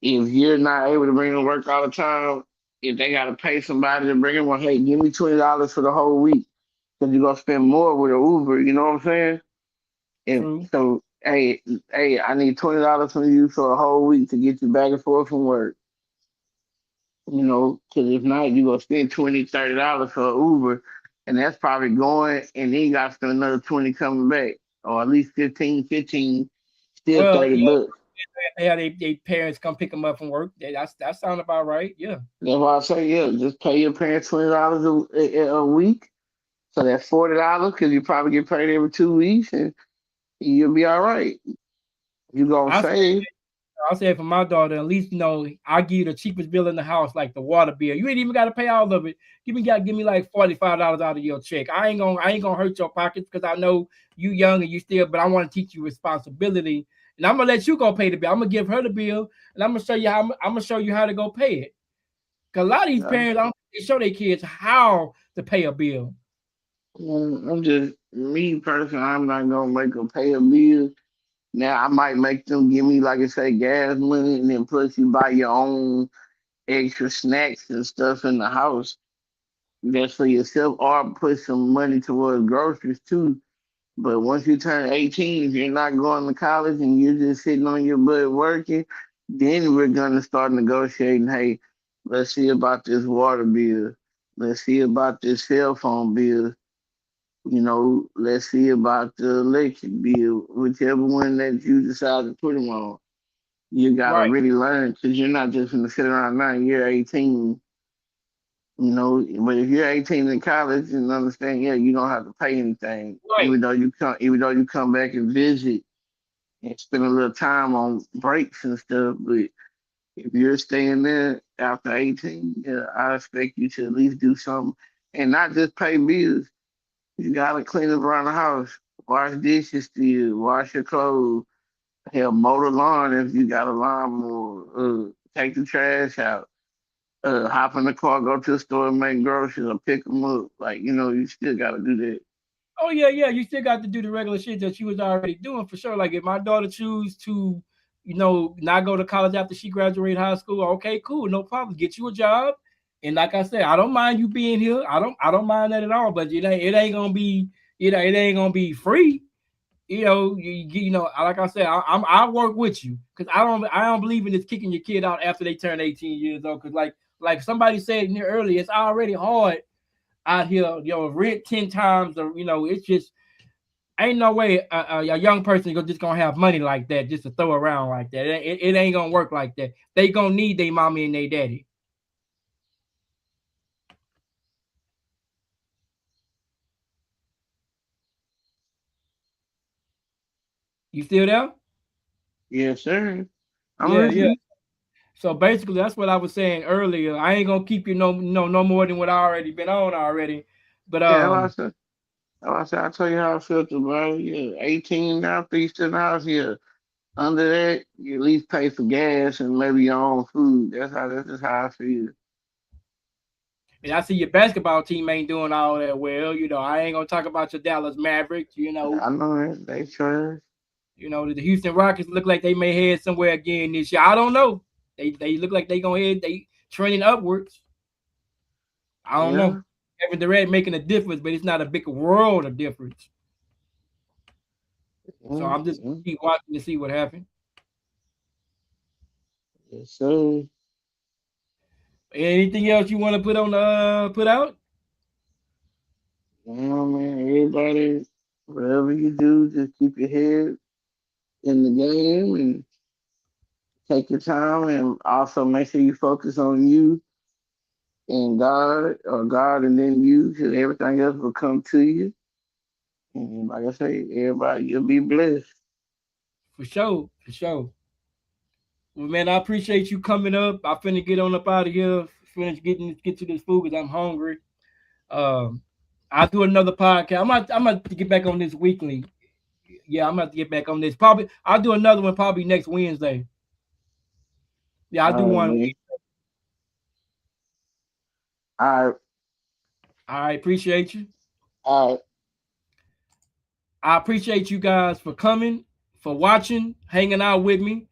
if you're not able to bring them to work all the time, if they gotta pay somebody to bring them, well, hey, give me $20 for the whole week because you're gonna spend more with an Uber. You know what I'm saying? And True. so, hey, I need $20 from you for a whole week to get you back and forth from work. You know, because if not, you're gonna spend $20, $30 for an Uber, and that's probably going, and then you got to spend another 20 coming back, or at least 15, still Well, 30 bucks. yeah, they parents come pick them up from work. That sound about right. Yeah. That's why I say, yeah, just pay your parents $20 a week, so that's $40 because you probably get paid every 2 weeks, and you'll be all right. You gonna I save. I said for my daughter, at least I give you the cheapest bill in the house, like the water bill. You ain't even got to pay all of it. Give me like $45 out of your check. I ain't gonna hurt your pockets because I know you young and you still, but I want to teach you responsibility. And I'm gonna let you go pay the bill. I'm gonna give her the bill, and I'm gonna show you how to go pay it. Cause a lot of these I'm, parents, they show their kids how to pay a bill. I'm just me personally. I'm not gonna make them pay a bill. Now I might make them give me, like I say, gas money, and then plus you buy your own extra snacks and stuff in the house just for yourself, or put some money towards groceries too. But once you turn 18, if you're not going to college and you're just sitting on your butt working, then we're gonna start negotiating. Hey, let's see about this water bill. Let's see about this cell phone bill. You know, let's see about the electric bill, whichever one that you decide to put them on. You gotta Right, really learn because you're not just gonna sit around now. You're 18, you know. But if you're 18 in college and understand, yeah, you don't have to pay anything, right. even though you come back and visit and spend a little time on breaks and stuff. But if you're staying there after 18, yeah, I expect you to at least do something and not just pay bills. You gotta clean up around the house, wash dishes still, wash your clothes, hell, mow the lawn if you got a lawnmower, take the trash out, hop in the car, go to the store and make groceries or pick them up. Like, you know, you still gotta do that. Oh yeah, yeah. You still got to do the regular shit that you was already doing for sure. Like if my daughter choose to, not go to college after she graduated high school, okay, cool, no problem. Get you a job. And like I said, I don't mind you being here. I don't mind that at all. But it ain't gonna be, it ain't gonna be free. Like I said, I work with you because I don't believe in this kicking your kid out after they turn 18 years old. Because like somebody said in here earlier, it's already hard out here, rent 10 times, or it's just ain't no way a young person just gonna have money like that just to throw around like that. It ain't gonna work like that. They gonna need their mommy and their daddy. You still there? Yes, sir. I'm Yeah, yeah. listening. So basically, that's what I was saying earlier. I ain't gonna keep you no more than what I already been on already. But Yeah, I tell you how I feel, bro. Yeah, 18 now, 3 still in the house. Yeah, under that, you at least pay for gas and maybe your own food. That's just how I feel. and I see your basketball team ain't doing all that well. I ain't gonna talk about your Dallas Mavericks. I know that they trash. The Houston Rockets look like they may head somewhere again this year. I don't know. They look like they gonna head. They trending upwards. I don't know. Yeah. Kevin Durant making a difference, but it's not a big world of difference. So I'm just Mm-hmm. keep watching to see what happens. Yes, sir. Anything else you want to put out? Yeah, man. Everybody, whatever you do, just keep your head in the game and take your time, and also make sure you focus on you and God, or God and then you, because everything else will come to you. And like I say, everybody, you'll be blessed. For sure, for sure. Well, man, I appreciate you coming up. I finna get on up out of here. Finish get to this food because I'm hungry. Um, I'll do another podcast. I'm gonna get back on this weekly. Yeah, I'm gonna get back on this. Probably I'll do another one probably next Wednesday. Yeah, I'll do All right, one. man. All right. I appreciate you. All right. I appreciate you guys for coming, for watching, hanging out with me.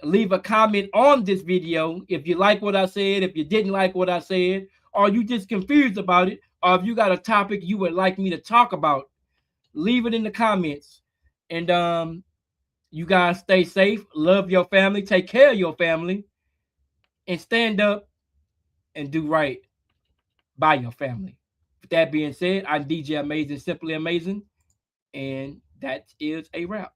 Leave a comment on this video if you like what I said, if you didn't like what I said, or you just confused about it, or if you got a topic you would like me to talk about. Leave it in the comments. And you guys stay safe, love your family, take care of your family, and stand up and do right by your family. With that being said, I'm DJ Amazing, Simply Amazing, and that is a wrap.